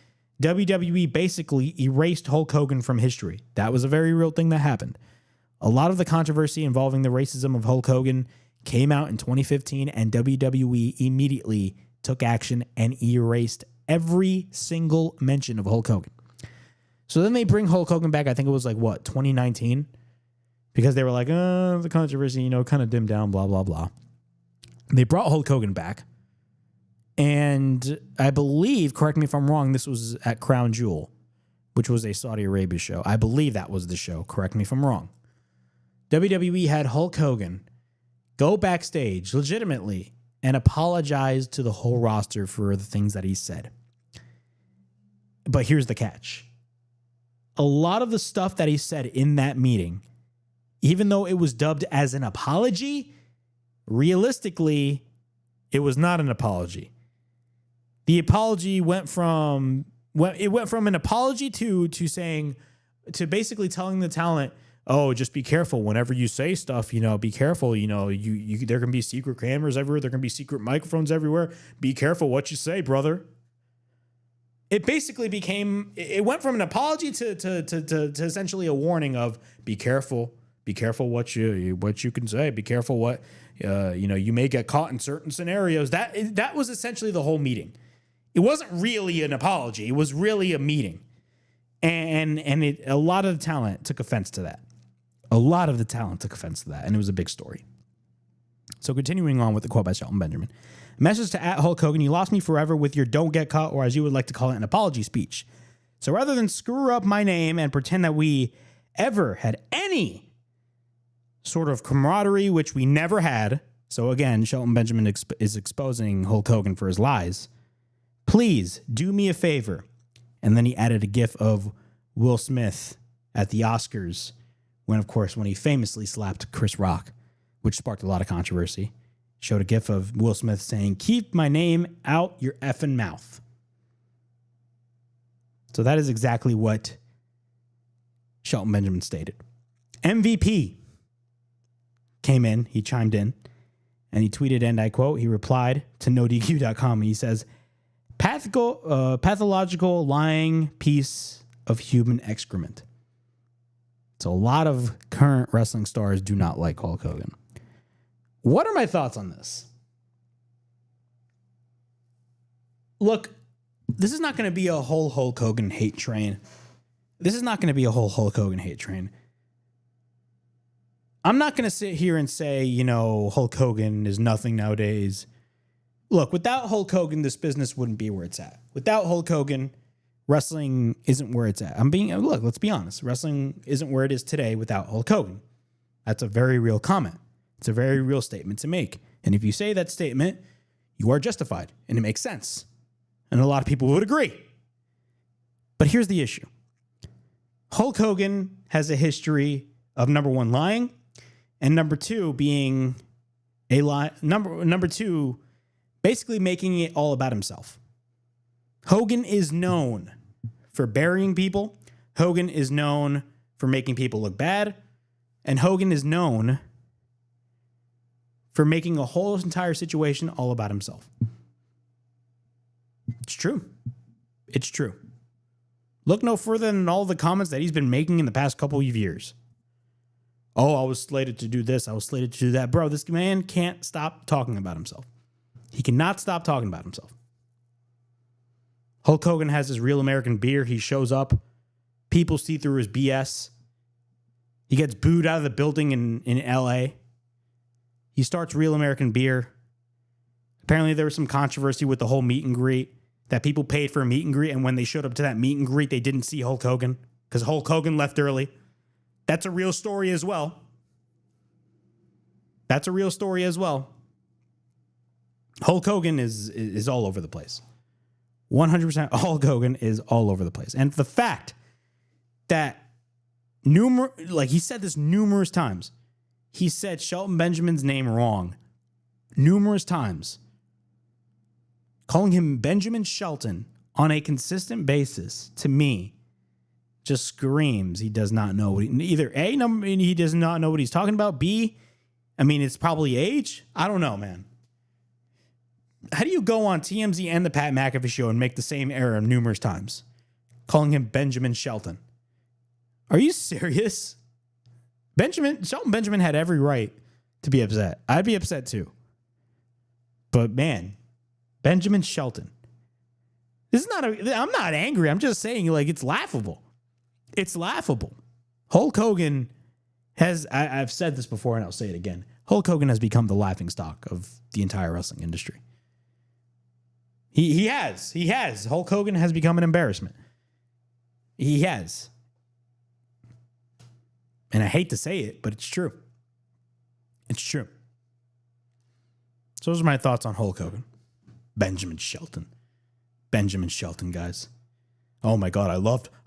WWE basically erased Hulk Hogan from history. That was a very real thing that happened. A lot of the controversy involving the racism of Hulk Hogan came out in 2015, and WWE immediately took action and erased every single mention of Hulk Hogan. So then they bring Hulk Hogan back, I think it was 2019? Because they were like, the controversy, kind of dimmed down, blah, blah, blah. They brought Hulk Hogan back. And I believe, correct me if I'm wrong, this was at Crown Jewel, which was a Saudi Arabia show. I believe that was the show. Correct me if I'm wrong. WWE had Hulk Hogan go backstage legitimately and apologize to the whole roster for the things that he said. But here's the catch. A lot of the stuff that he said in that meeting, even though it was dubbed as an apology, realistically, it was not an apology. The apology went from an apology to basically telling the talent, oh, just be careful whenever you say stuff, be careful, you there can be secret cameras everywhere, there can be secret microphones everywhere. Be careful what you say, brother. It basically it went from an apology to essentially a warning of be careful what you can say, be careful what you may get caught in certain scenarios. That was essentially the whole meeting. It wasn't really an apology. It was really a meeting. And a lot of the talent took offense to that. And it was a big story. So continuing on with the quote by Shelton Benjamin. Message to @Hulk Hogan, you lost me forever with your don't get caught, or as you would like to call it, an apology speech. So rather than screw up my name and pretend that we ever had any sort of camaraderie, which we never had. So again, Shelton Benjamin is exposing Hulk Hogan for his lies. Please do me a favor. And then he added a gif of Will Smith at the Oscars when he famously slapped Chris Rock, which sparked a lot of controversy. Showed a gif of Will Smith saying, "Keep my name out your effing mouth." So that is exactly what Shelton Benjamin stated. MVP came in, he chimed in, and he tweeted, and I quote, he replied to NoDQ.com, and he says, pathological lying piece of human excrement. So a lot of current wrestling stars do not like Hulk Hogan. What are my thoughts on this? Look, this is not going to be a whole Hulk Hogan hate train. I'm not going to sit here and say, Hulk Hogan is nothing nowadays. Look, without Hulk Hogan, this business wouldn't be where it's at. Without Hulk Hogan, wrestling isn't where it's at. Let's be honest. Wrestling isn't where it is today without Hulk Hogan. That's a very real comment. It's a very real statement to make. And if you say that statement, you are justified and it makes sense. And a lot of people would agree. But here's the issue. Hulk Hogan has a history of number one, lying, and number two, being a lie. Number two, basically making it all about himself. Hogan is known for burying people. Hogan is known for making people look bad. And Hogan is known for making a whole entire situation all about himself. It's true. It's true. Look no further than all the comments that he's been making in the past couple of years. Oh, I was slated to do this. I was slated to do that. Bro, this man can't stop talking about himself. He cannot stop talking about himself. Hulk Hogan has his Real American beer. He shows up. People see through his BS. He gets booed out of the building in LA. He starts Real American Beer. Apparently there was some controversy with the whole meet and greet, that people paid for a meet and greet, and when they showed up to that meet and greet, they didn't see Hulk Hogan because Hulk Hogan left early. That's a real story as well. Hulk Hogan is all over the place. 100% Hulk Hogan is all over the place. And the fact that he said this numerous times. He said Shelton Benjamin's name wrong numerous times. Calling him Benjamin Shelton on a consistent basis, to me, just screams he does not know what he does not know what he's talking about. B, it's probably age. I don't know, man. How do you go on TMZ and the Pat McAfee show and make the same error numerous times? Calling him Benjamin Shelton. Are you serious? Shelton Benjamin had every right to be upset. I'd be upset too. But man, Benjamin Shelton. I'm not angry. I'm just saying, it's laughable. It's laughable. Hulk Hogan I've said this before and I'll say it again. Hulk Hogan has become the laughingstock of the entire wrestling industry. He has. Hulk Hogan has become an embarrassment. He has. And I hate to say it, but it's true. It's true. So those are my thoughts on Hulk Hogan. Benjamin Shelton, guys. Oh my God, I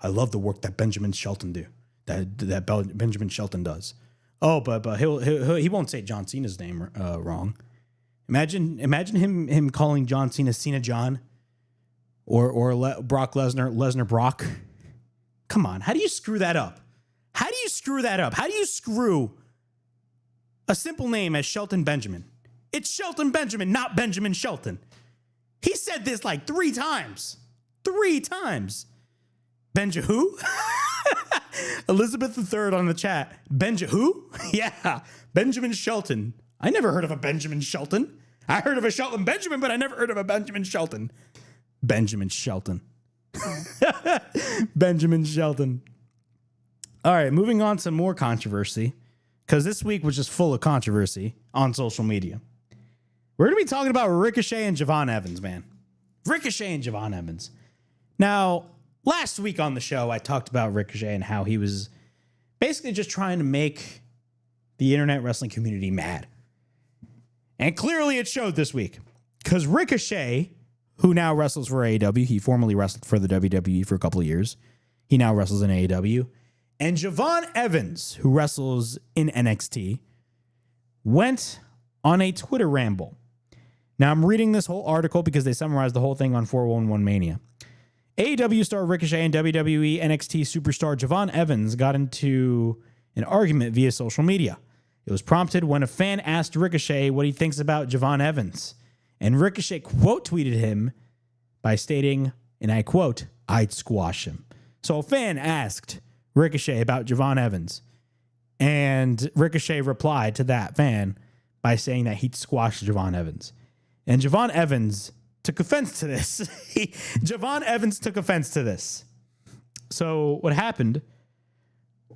love the work that Benjamin Shelton Benjamin Shelton does. Oh, but he won't say John Cena's name wrong. Imagine him calling John Cena Cena John, or Brock Lesnar Brock. Come on, how do you screw that up? How do you screw a simple name as Shelton Benjamin? It's Shelton Benjamin, not Benjamin Shelton. He said this like 3 times. 3 times. Benja who? Elizabeth III on the chat. Benja who? Yeah, Benjamin Shelton. I never heard of a Benjamin Shelton. I heard of a Shelton Benjamin, but I never heard of a Benjamin Shelton. Benjamin Shelton. Benjamin Shelton. All right, moving on to more controversy. because this week was just full of controversy on social media. We're going to be talking about Ricochet and Javon Evans, man. Ricochet and Javon Evans. Now, last week on the show, I talked about Ricochet and how he was basically just trying to make the internet wrestling community mad. And clearly it showed this week. Because Ricochet, who now wrestles for AEW, he formerly wrestled for the WWE for a couple of years. He now wrestles in AEW. And Javon Evans, who wrestles in NXT, went on a Twitter ramble. Now, I'm reading this whole article because they summarized the whole thing on 411 Mania. AEW star Ricochet and WWE NXT superstar Javon Evans got into an argument via social media. It was prompted when a fan asked Ricochet what he thinks about Javon Evans. And Ricochet quote tweeted him by stating, and I quote, "I'd squash him." So a fan asked Ricochet about Javon Evans. And Ricochet replied to that fan by saying that he'd squash Javon Evans. And Javon Evans took offense to this. Javon Evans took offense to this. So what happened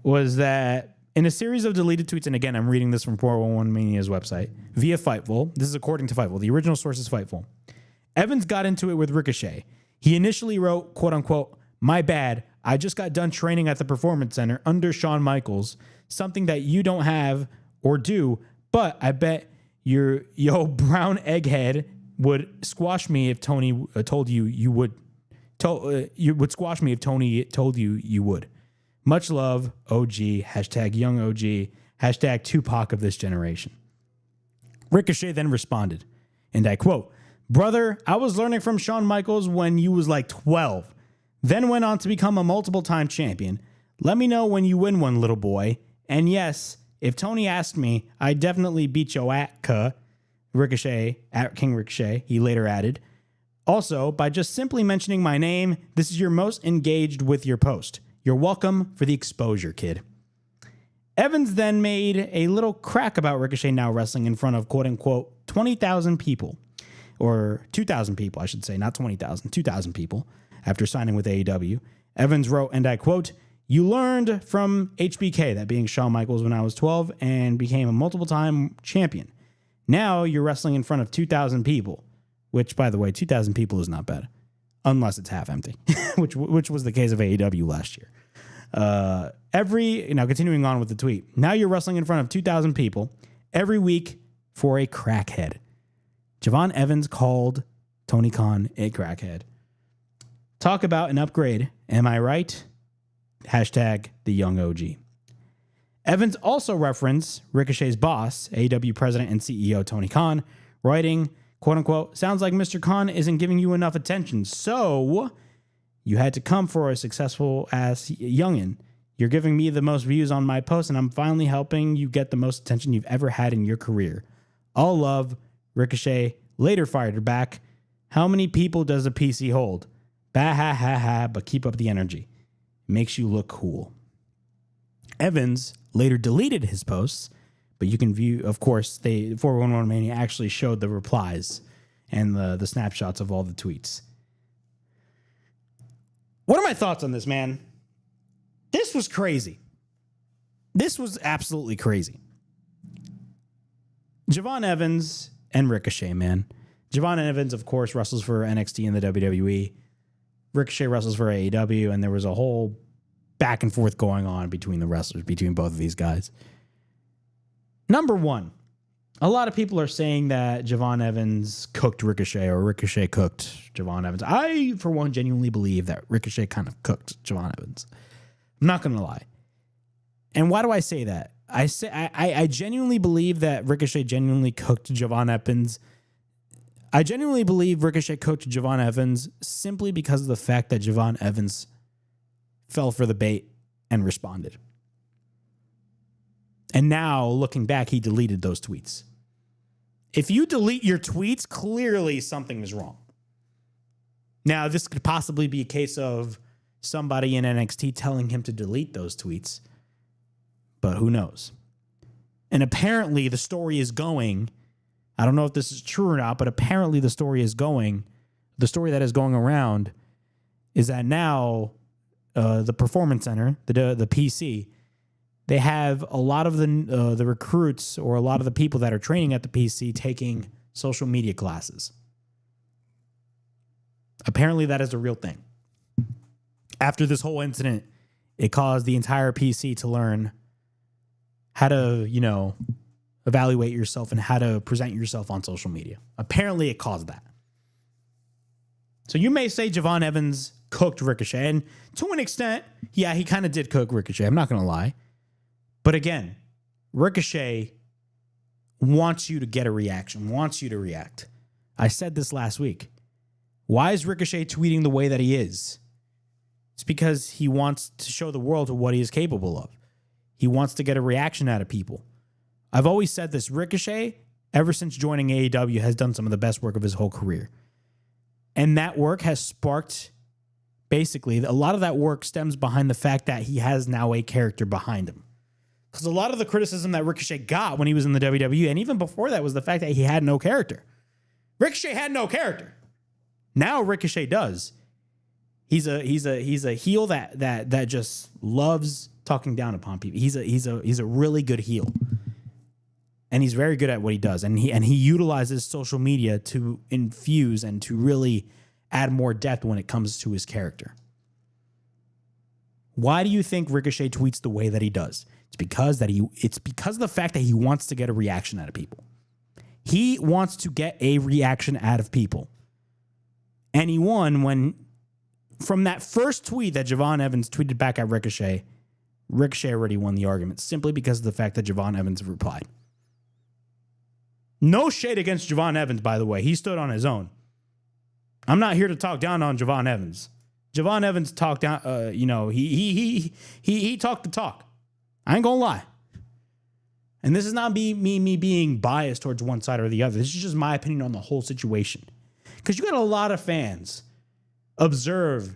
was that in a series of deleted tweets, and again, I'm reading this from 411 Mania's website, via Fightful, this is according to Fightful, the original source is Fightful, Evans got into it with Ricochet. He initially wrote, quote unquote, "My bad, I just got done training at the Performance Center under Shawn Michaels, something that you don't have or do, but I bet your brown egghead would squash me if Tony told you you would. You would squash me if Tony told you you would. Much love, OG, hashtag young OG, hashtag Tupac of this generation." Ricochet then responded, and I quote, "Brother, I was learning from Shawn Michaels when you was like 12, then went on to become a multiple-time champion. Let me know when you win one, little boy. And yes, if Tony asked me, I'd definitely beat yo at Ricochet, at King Ricochet," he later added. "Also, by just simply mentioning my name, this is your most engaged with your post. You're welcome for the exposure, kid." Evans then made a little crack about Ricochet now wrestling in front of, quote-unquote, 20,000 people. Or 2,000 people, I should say, not 20,000, 2,000 people, after signing with AEW. Evans wrote, and I quote, "You learned from HBK, that being Shawn Michaels, when I was 12 and became a multiple-time champion. Now you're wrestling in front of 2,000 people," which, by the way, 2,000 people is not bad, unless it's half empty, which was the case of AEW last year. Now continuing on with the tweet. "Now you're wrestling in front of 2,000 people every week for a crackhead." Javon Evans called Tony Khan a crackhead. Talk about an upgrade. Am I right? Hashtag the young OG. Evans also referenced Ricochet's boss, AEW president and CEO Tony Khan, writing, quote unquote, "Sounds like Mr. Khan isn't giving you enough attention, so you had to come for a successful ass youngin'. You're giving me the most views on my post, and I'm finally helping you get the most attention you've ever had in your career. All love." Ricochet later fired her back, "How many people does a PC hold? Bah ha ha ha, but keep up the energy. Makes you look cool." Evans later deleted his posts, but you can view, of course, 411 Mania actually showed the replies and the snapshots of all the tweets. What are my thoughts on this, man? This was crazy. This was absolutely crazy. Javon Evans and Ricochet, man. Javon Evans, of course, wrestles for NXT and the WWE. Ricochet wrestles for AEW, and there was a whole back and forth going on between the wrestlers, between both of these guys. Number one, a lot of people are saying that Javon Evans cooked Ricochet or Ricochet cooked Javon Evans. I, for one, genuinely believe that Ricochet kind of cooked Javon Evans. I'm not going to lie. And why do I say that? I genuinely believe that Ricochet genuinely cooked Javon Evans. I genuinely believe Ricochet cooked Javon Evans simply because of the fact that Javon Evans fell for the bait and responded. And now, looking back, he deleted those tweets. If you delete your tweets, clearly something is wrong. Now, this could possibly be a case of somebody in NXT telling him to delete those tweets, but who knows? And apparently the story is going, I don't know if this is true or not, but apparently the story that is going around is that now the Performance Center, the PC, they have a lot of the recruits or a lot of the people that are training at the PC taking social media classes. Apparently, that is a real thing. After this whole incident, it caused the entire PC to learn how to, evaluate yourself and how to present yourself on social media. Apparently, it caused that. So you may say Javon Evans cooked Ricochet, and to an extent, yeah, he kind of did cook Ricochet. I'm not going to lie. But again, Ricochet wants you to get a reaction, wants you to react. I said this last week. Why is Ricochet tweeting the way that he is? It's because he wants to show the world what he is capable of. He wants to get a reaction out of people. I've always said this. Ricochet, ever since joining AEW, has done some of the best work of his whole career. And that work has sparked, basically, a lot of that work stems behind the fact that he has now a character behind him. Because a lot of the criticism that Ricochet got when he was in the WWE, and even before that, was the fact that he had no character. Ricochet had no character. Now Ricochet does. He's a heel that just loves talking down upon people. He's a really good heel. And he's very good at what he does. And he utilizes social media to infuse and to really add more depth when it comes to his character. Why do you think Ricochet tweets the way that he does? It's because of the fact that he wants to get a reaction out of people. He wants to get a reaction out of people. And he won when, from that first tweet that Javon Evans tweeted back at Ricochet, Ricochet already won the argument simply because of the fact that Javon Evans replied. No shade against Javon Evans, by the way. He stood on his own. I'm not here to talk down on Javon Evans. Javon Evans talked down, he talked the talk. I ain't gonna lie. And this is not me being biased towards one side or the other. This is just my opinion on the whole situation. Because you got a lot of fans observe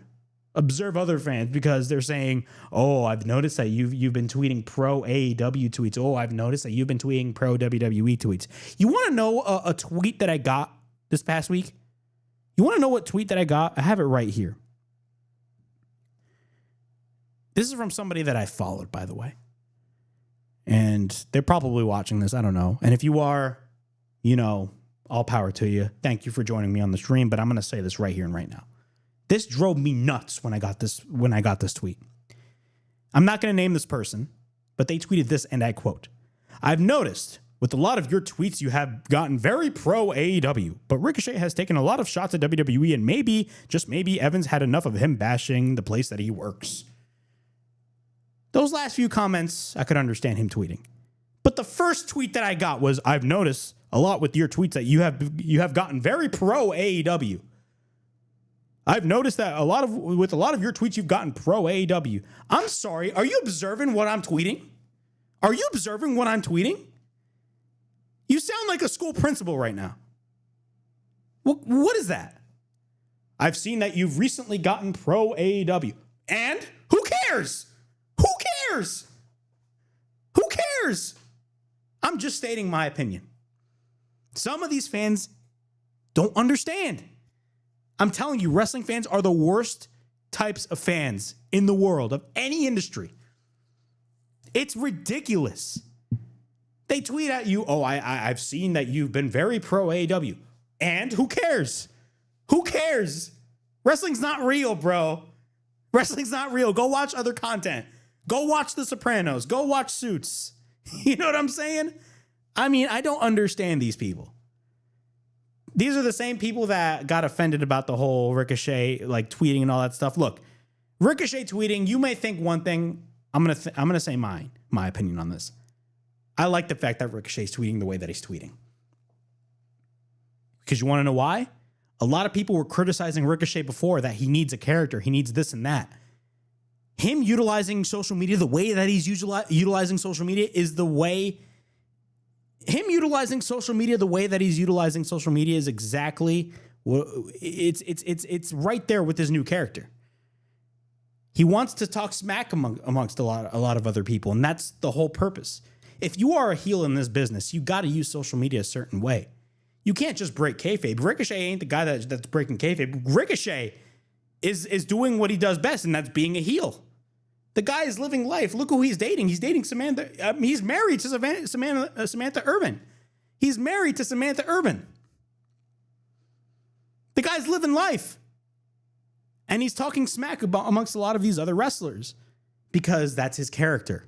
other fans because they're saying, "Oh, I've noticed that you've been tweeting pro AEW tweets. Oh, I've noticed that you've been tweeting pro WWE tweets." You want to know a tweet that I got this past week? You want to know what tweet that I got? I have it right here. This is from somebody that I followed, by the way. And they're probably watching this. I don't know. And if you are, all power to you. Thank you for joining me on the stream. But I'm going to say this right here and right now. This drove me nuts when I got this tweet. I'm not going to name this person, but they tweeted this, and I quote, "I've noticed with a lot of your tweets you have gotten very pro AEW, but Ricochet has taken a lot of shots at WWE, and maybe, just maybe, Evans had enough of him bashing the place that he works." Those last few comments, I could understand him tweeting. But the first tweet that I got was, "I've noticed a lot with your tweets that you have gotten very pro AEW. I've noticed that with a lot of your tweets, you've gotten pro AEW. I'm sorry. Are you observing what I'm tweeting? Are you observing what I'm tweeting? You sound like a school principal right now. What is that? I've seen that you've recently gotten pro AEW. And who cares? Who cares? Who cares? I'm just stating my opinion. Some of these fans don't understand. I'm telling you, wrestling fans are the worst types of fans in the world of any industry. It's ridiculous. They tweet at you, "Oh, I've seen that you've been very pro AEW." And who cares? Who cares? Wrestling's not real, bro. Wrestling's not real. Go watch other content. Go watch The Sopranos. Go watch Suits. You know what I'm saying? I mean, I don't understand these people. These are the same people that got offended about the whole Ricochet tweeting and all that stuff. Look, Ricochet tweeting, you may think one thing. I'm gonna say my opinion on this. I like the fact that Ricochet's tweeting the way that he's tweeting. Because you want to know why? A lot of people were criticizing Ricochet before that he needs a character, he needs this and that. Him utilizing social media the way that he's utilizing social media is the way. Him utilizing social media the way that he's utilizing social media is exactly what it's right there with his new character. He wants to talk smack amongst a lot of other people, and that's the whole purpose. If you are a heel in this business, you got to use social media a certain way. You can't just break kayfabe. Ricochet ain't the guy that's breaking kayfabe. Ricochet is doing what he does best, and that's being a heel. The guy is living life. Look who he's dating. He's dating Samantha. He's married to Samantha Urban. He's married to Samantha Urban. The guy's living life. And he's talking smack amongst a lot of these other wrestlers because that's his character.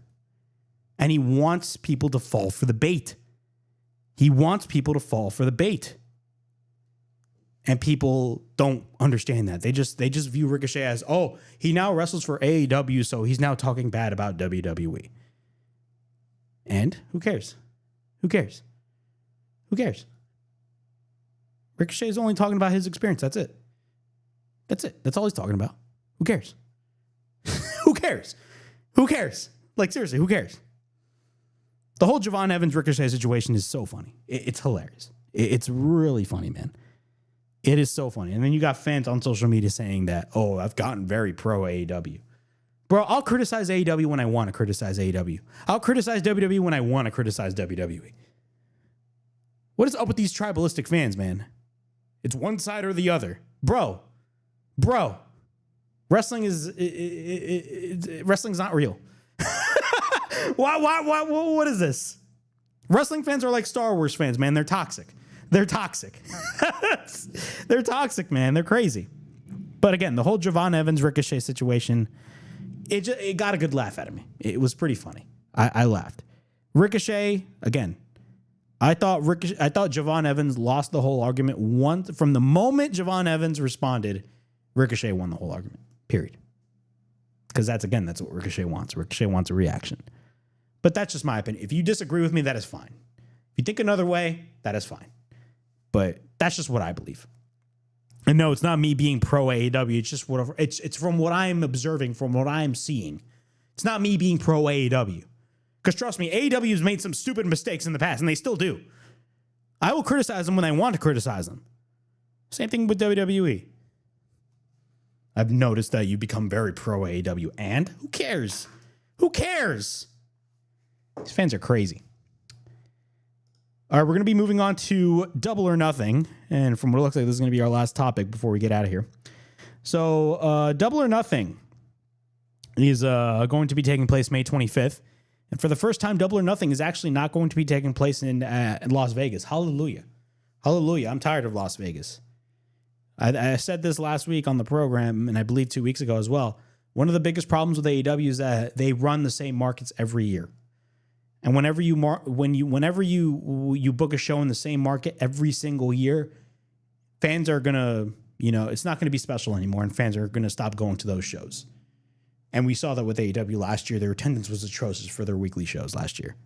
And he wants people to fall for the bait. He wants people to fall for the bait. And people don't understand that. They just view Ricochet as, oh, he now wrestles for AEW, so he's now talking bad about WWE. And who cares? Who cares? Who cares? Ricochet is only talking about his experience. That's it. That's it. That's all he's talking about. Who cares? Who cares? Who cares? Like, seriously, who cares? The whole Javon Evans Ricochet situation is so funny. It's hilarious. It's really funny, man. It is so funny. And then you got fans on social media saying that, oh, I've gotten very pro AEW. Bro, I'll criticize AEW when I want to criticize AEW. I'll criticize WWE when I want to criticize WWE. What is up with these tribalistic fans, man? It's one side or the other. Bro, wrestling's not real. What is this? Wrestling fans are like Star Wars fans, man. They're toxic. They're toxic. They're toxic, man. They're crazy. But again, the whole Javon Evans Ricochet situation, it got a good laugh out of me. It was pretty funny. I laughed. Ricochet, again, I thought Javon Evans lost the whole argument once. From the moment Javon Evans responded, Ricochet won the whole argument. Period. Because that's what Ricochet wants. Ricochet wants a reaction. But that's just my opinion. If you disagree with me, that is fine. If you think another way, that is fine. But that's just what I believe. And no, it's not me being pro AEW. It's just whatever. It's from what I'm observing, from what I'm seeing. It's not me being pro AEW. Because trust me, AEW has made some stupid mistakes in the past, and they still do. I will criticize them when I want to criticize them. Same thing with WWE. I've noticed that you become very pro AEW, and who cares? Who cares? These fans are crazy. All right, we're going to be moving on to Double or Nothing. And from what it looks like, this is going to be our last topic before we get out of here. So Double or Nothing is going to be taking place May 25th. And for the first time, Double or Nothing is actually not going to be taking place in Las Vegas. Hallelujah. Hallelujah. I'm tired of Las Vegas. I said this last week on the program, and I believe 2 weeks ago as well. One of the biggest problems with AEW is that they run the same markets every year. And whenever you book a show in the same market every single year, fans are going to, it's not going to be special anymore, and fans are going to stop going to those shows. And we saw that with AEW last year. Their attendance was atrocious for their weekly shows last year.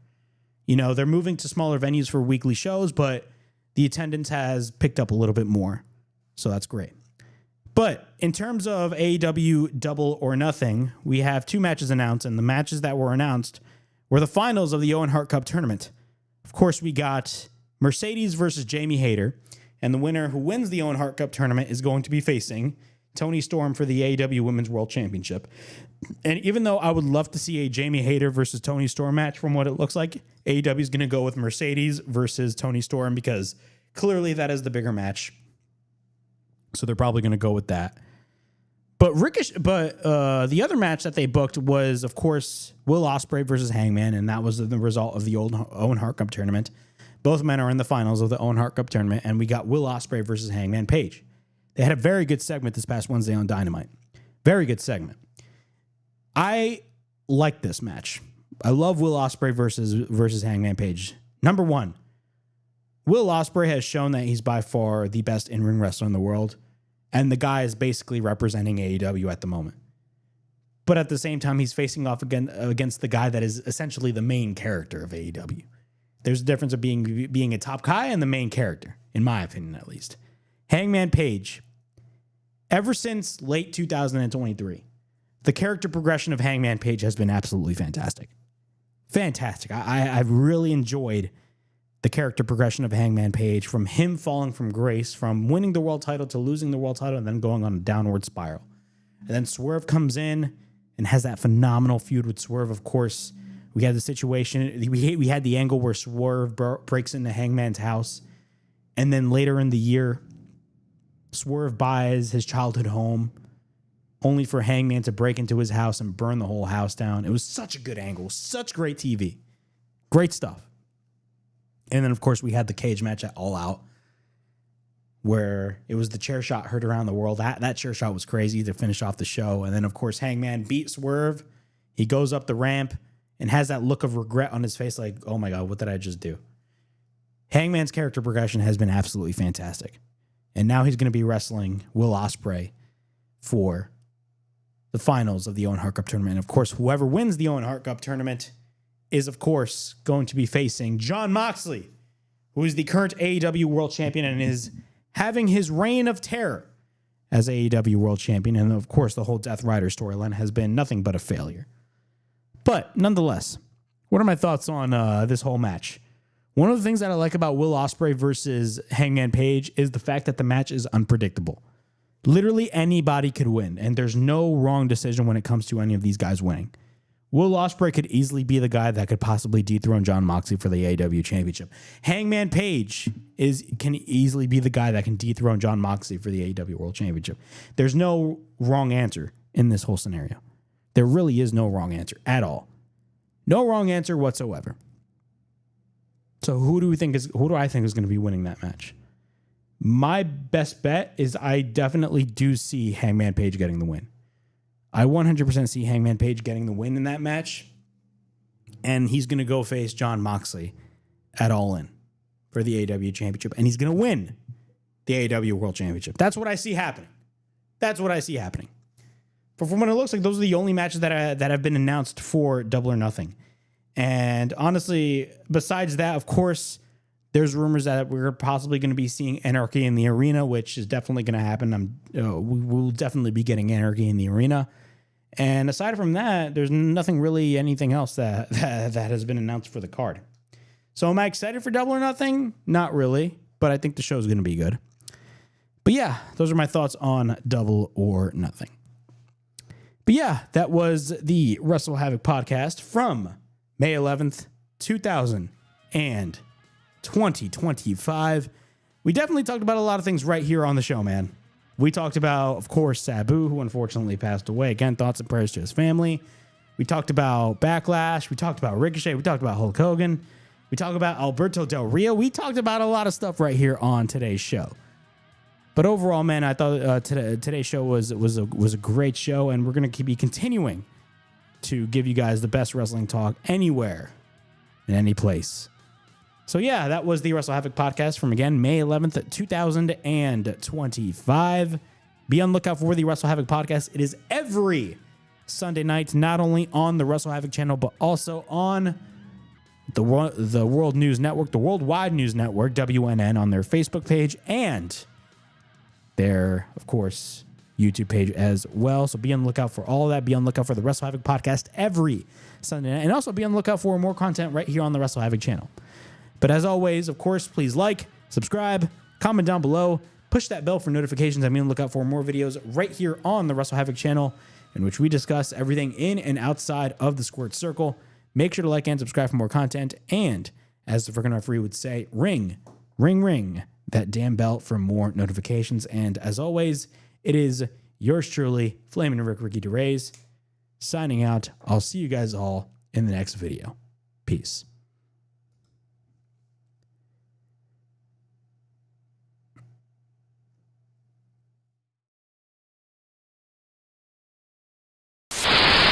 They're moving to smaller venues for weekly shows, but the attendance has picked up a little bit more. So that's great. But in terms of AEW Double or Nothing, we have 2 matches announced, and the matches that were announced were the finals of the Owen Hart Cup tournament. Of course, we got Mercedes versus Jamie Hayter, and the winner who wins the Owen Hart Cup tournament is going to be facing Toni Storm for the AEW Women's World Championship. And even though I would love to see a Jamie Hayter versus Toni Storm match from what it looks like, AEW is going to go with Mercedes versus Toni Storm because clearly that is the bigger match. So they're probably going to go with that. But the other match that they booked was, of course, Will Ospreay versus Hangman, and that was the result of the old Owen Hart Cup tournament. Both men are in the finals of the Owen Hart Cup tournament, and we got Will Ospreay versus Hangman Page. They had a very good segment this past Wednesday on Dynamite. Very good segment. I like this match. I love Will Ospreay versus Hangman Page. Number one, Will Ospreay has shown that he's by far the best in-ring wrestler in the world. And the guy is basically representing AEW at the moment. But at the same time, he's facing off against the guy that is essentially the main character of AEW. There's a difference of being a top guy and the main character, in my opinion at least. Hangman Page, ever since late 2023, the character progression of Hangman Page has been absolutely fantastic. Fantastic. I've really enjoyed the character progression of Hangman Page, from him falling from grace, from winning the world title to losing the world title, and then going on a downward spiral. And then Swerve comes in and has that phenomenal feud with Swerve. Of course, we had the situation, we had the angle where Swerve breaks into Hangman's house. And then later in the year, Swerve buys his childhood home only for Hangman to break into his house and burn the whole house down. It was such a good angle, such great TV. Great stuff. And then, of course, we had the cage match at All Out, where it was the chair shot heard around the world. That chair shot was crazy to finish off the show. And then, of course, Hangman beat Swerve. He goes up the ramp and has that look of regret on his face like, oh my God, what did I just do? Hangman's character progression has been absolutely fantastic. And now he's going to be wrestling Will Ospreay for the finals of the Owen Hart Cup tournament. And of course, whoever wins the Owen Hart Cup tournament is, of course, going to be facing Jon Moxley, who is the current AEW World Champion and is having his reign of terror as AEW World Champion. And of course, the whole Death Rider storyline has been nothing but a failure. But nonetheless, what are my thoughts on this whole match? One of the things that I like about Will Ospreay versus Hangman Page is the fact that the match is unpredictable. Literally anybody could win, and there's no wrong decision when it comes to any of these guys winning. Will Ospreay could easily be the guy that could possibly dethrone Jon Moxley for the AEW Championship. Hangman Page can easily be the guy that can dethrone Jon Moxley for the AEW World Championship. There's no wrong answer in this whole scenario. There really is no wrong answer at all. No wrong answer whatsoever. So who do I think is going to be winning that match? My best bet is I definitely do see Hangman Page getting the win. I 100% see Hangman Page getting the win in that match. And he's going to go face Jon Moxley at All In for the AEW Championship. And he's going to win the AEW World Championship. That's what I see happening. But from what it looks like, those are the only matches that have been announced for Double or Nothing. And honestly, besides that, of course, there's rumors that we're possibly going to be seeing Anarchy in the Arena, which is definitely going to happen. We will definitely be getting Anarchy in the Arena. And aside from that, there's nothing really anything else that has been announced for the card. So am I excited for Double or Nothing? Not really, but I think the show is going to be good. But yeah, those are my thoughts on Double or Nothing. But yeah, that was the WrestleHavoc podcast from May 11th, 2025. We definitely talked about a lot of things right here on the show, man. We talked about, of course, Sabu, who unfortunately passed away. Again, thoughts and prayers to his family. We talked about Backlash. We talked about Ricochet. We talked about Hulk Hogan. We talked about Alberto Del Rio. We talked about a lot of stuff right here on today's show. But overall, man, I thought today's show was a great show, and we're going to be continuing to give you guys the best wrestling talk anywhere, in any place. So yeah, that was the WrestleHavoc podcast from, again, May 11th, 2025. Be on the lookout for the WrestleHavoc podcast. It is every Sunday night, not only on the WrestleHavoc channel, but also on the World News Network, the Worldwide News Network, WNN, on their Facebook page, and their, of course, YouTube page as well. So be on the lookout for all of that. Be on the lookout for the WrestleHavoc podcast every Sunday night. And also be on the lookout for more content right here on the WrestleHavoc channel. But as always, of course, please like, subscribe, comment down below, push that bell for notifications. I'm on the lookout for more videos right here on the WrestleHavoc channel, in which we discuss everything in and outside of the Squared Circle. Make sure to like and subscribe for more content. And as the freaking referee would say, ring, ring, ring that damn bell for more notifications. And as always, it is yours truly, Flamin' Ricky DeRays, signing out. I'll see you guys all in the next video. Peace.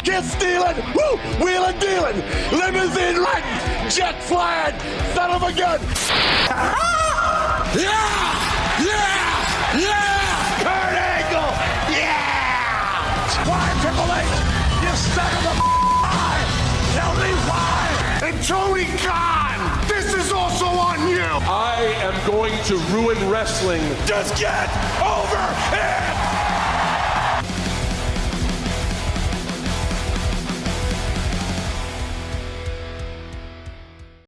Get stealing, woo, wheeling, dealing, limousine riding, jet flying, son of a gun. Yeah! Kurt Angle, yeah! Why, Triple H, you son of a tell me why. And Tony Khan, this is also on you. I am going to ruin wrestling. Just get over it.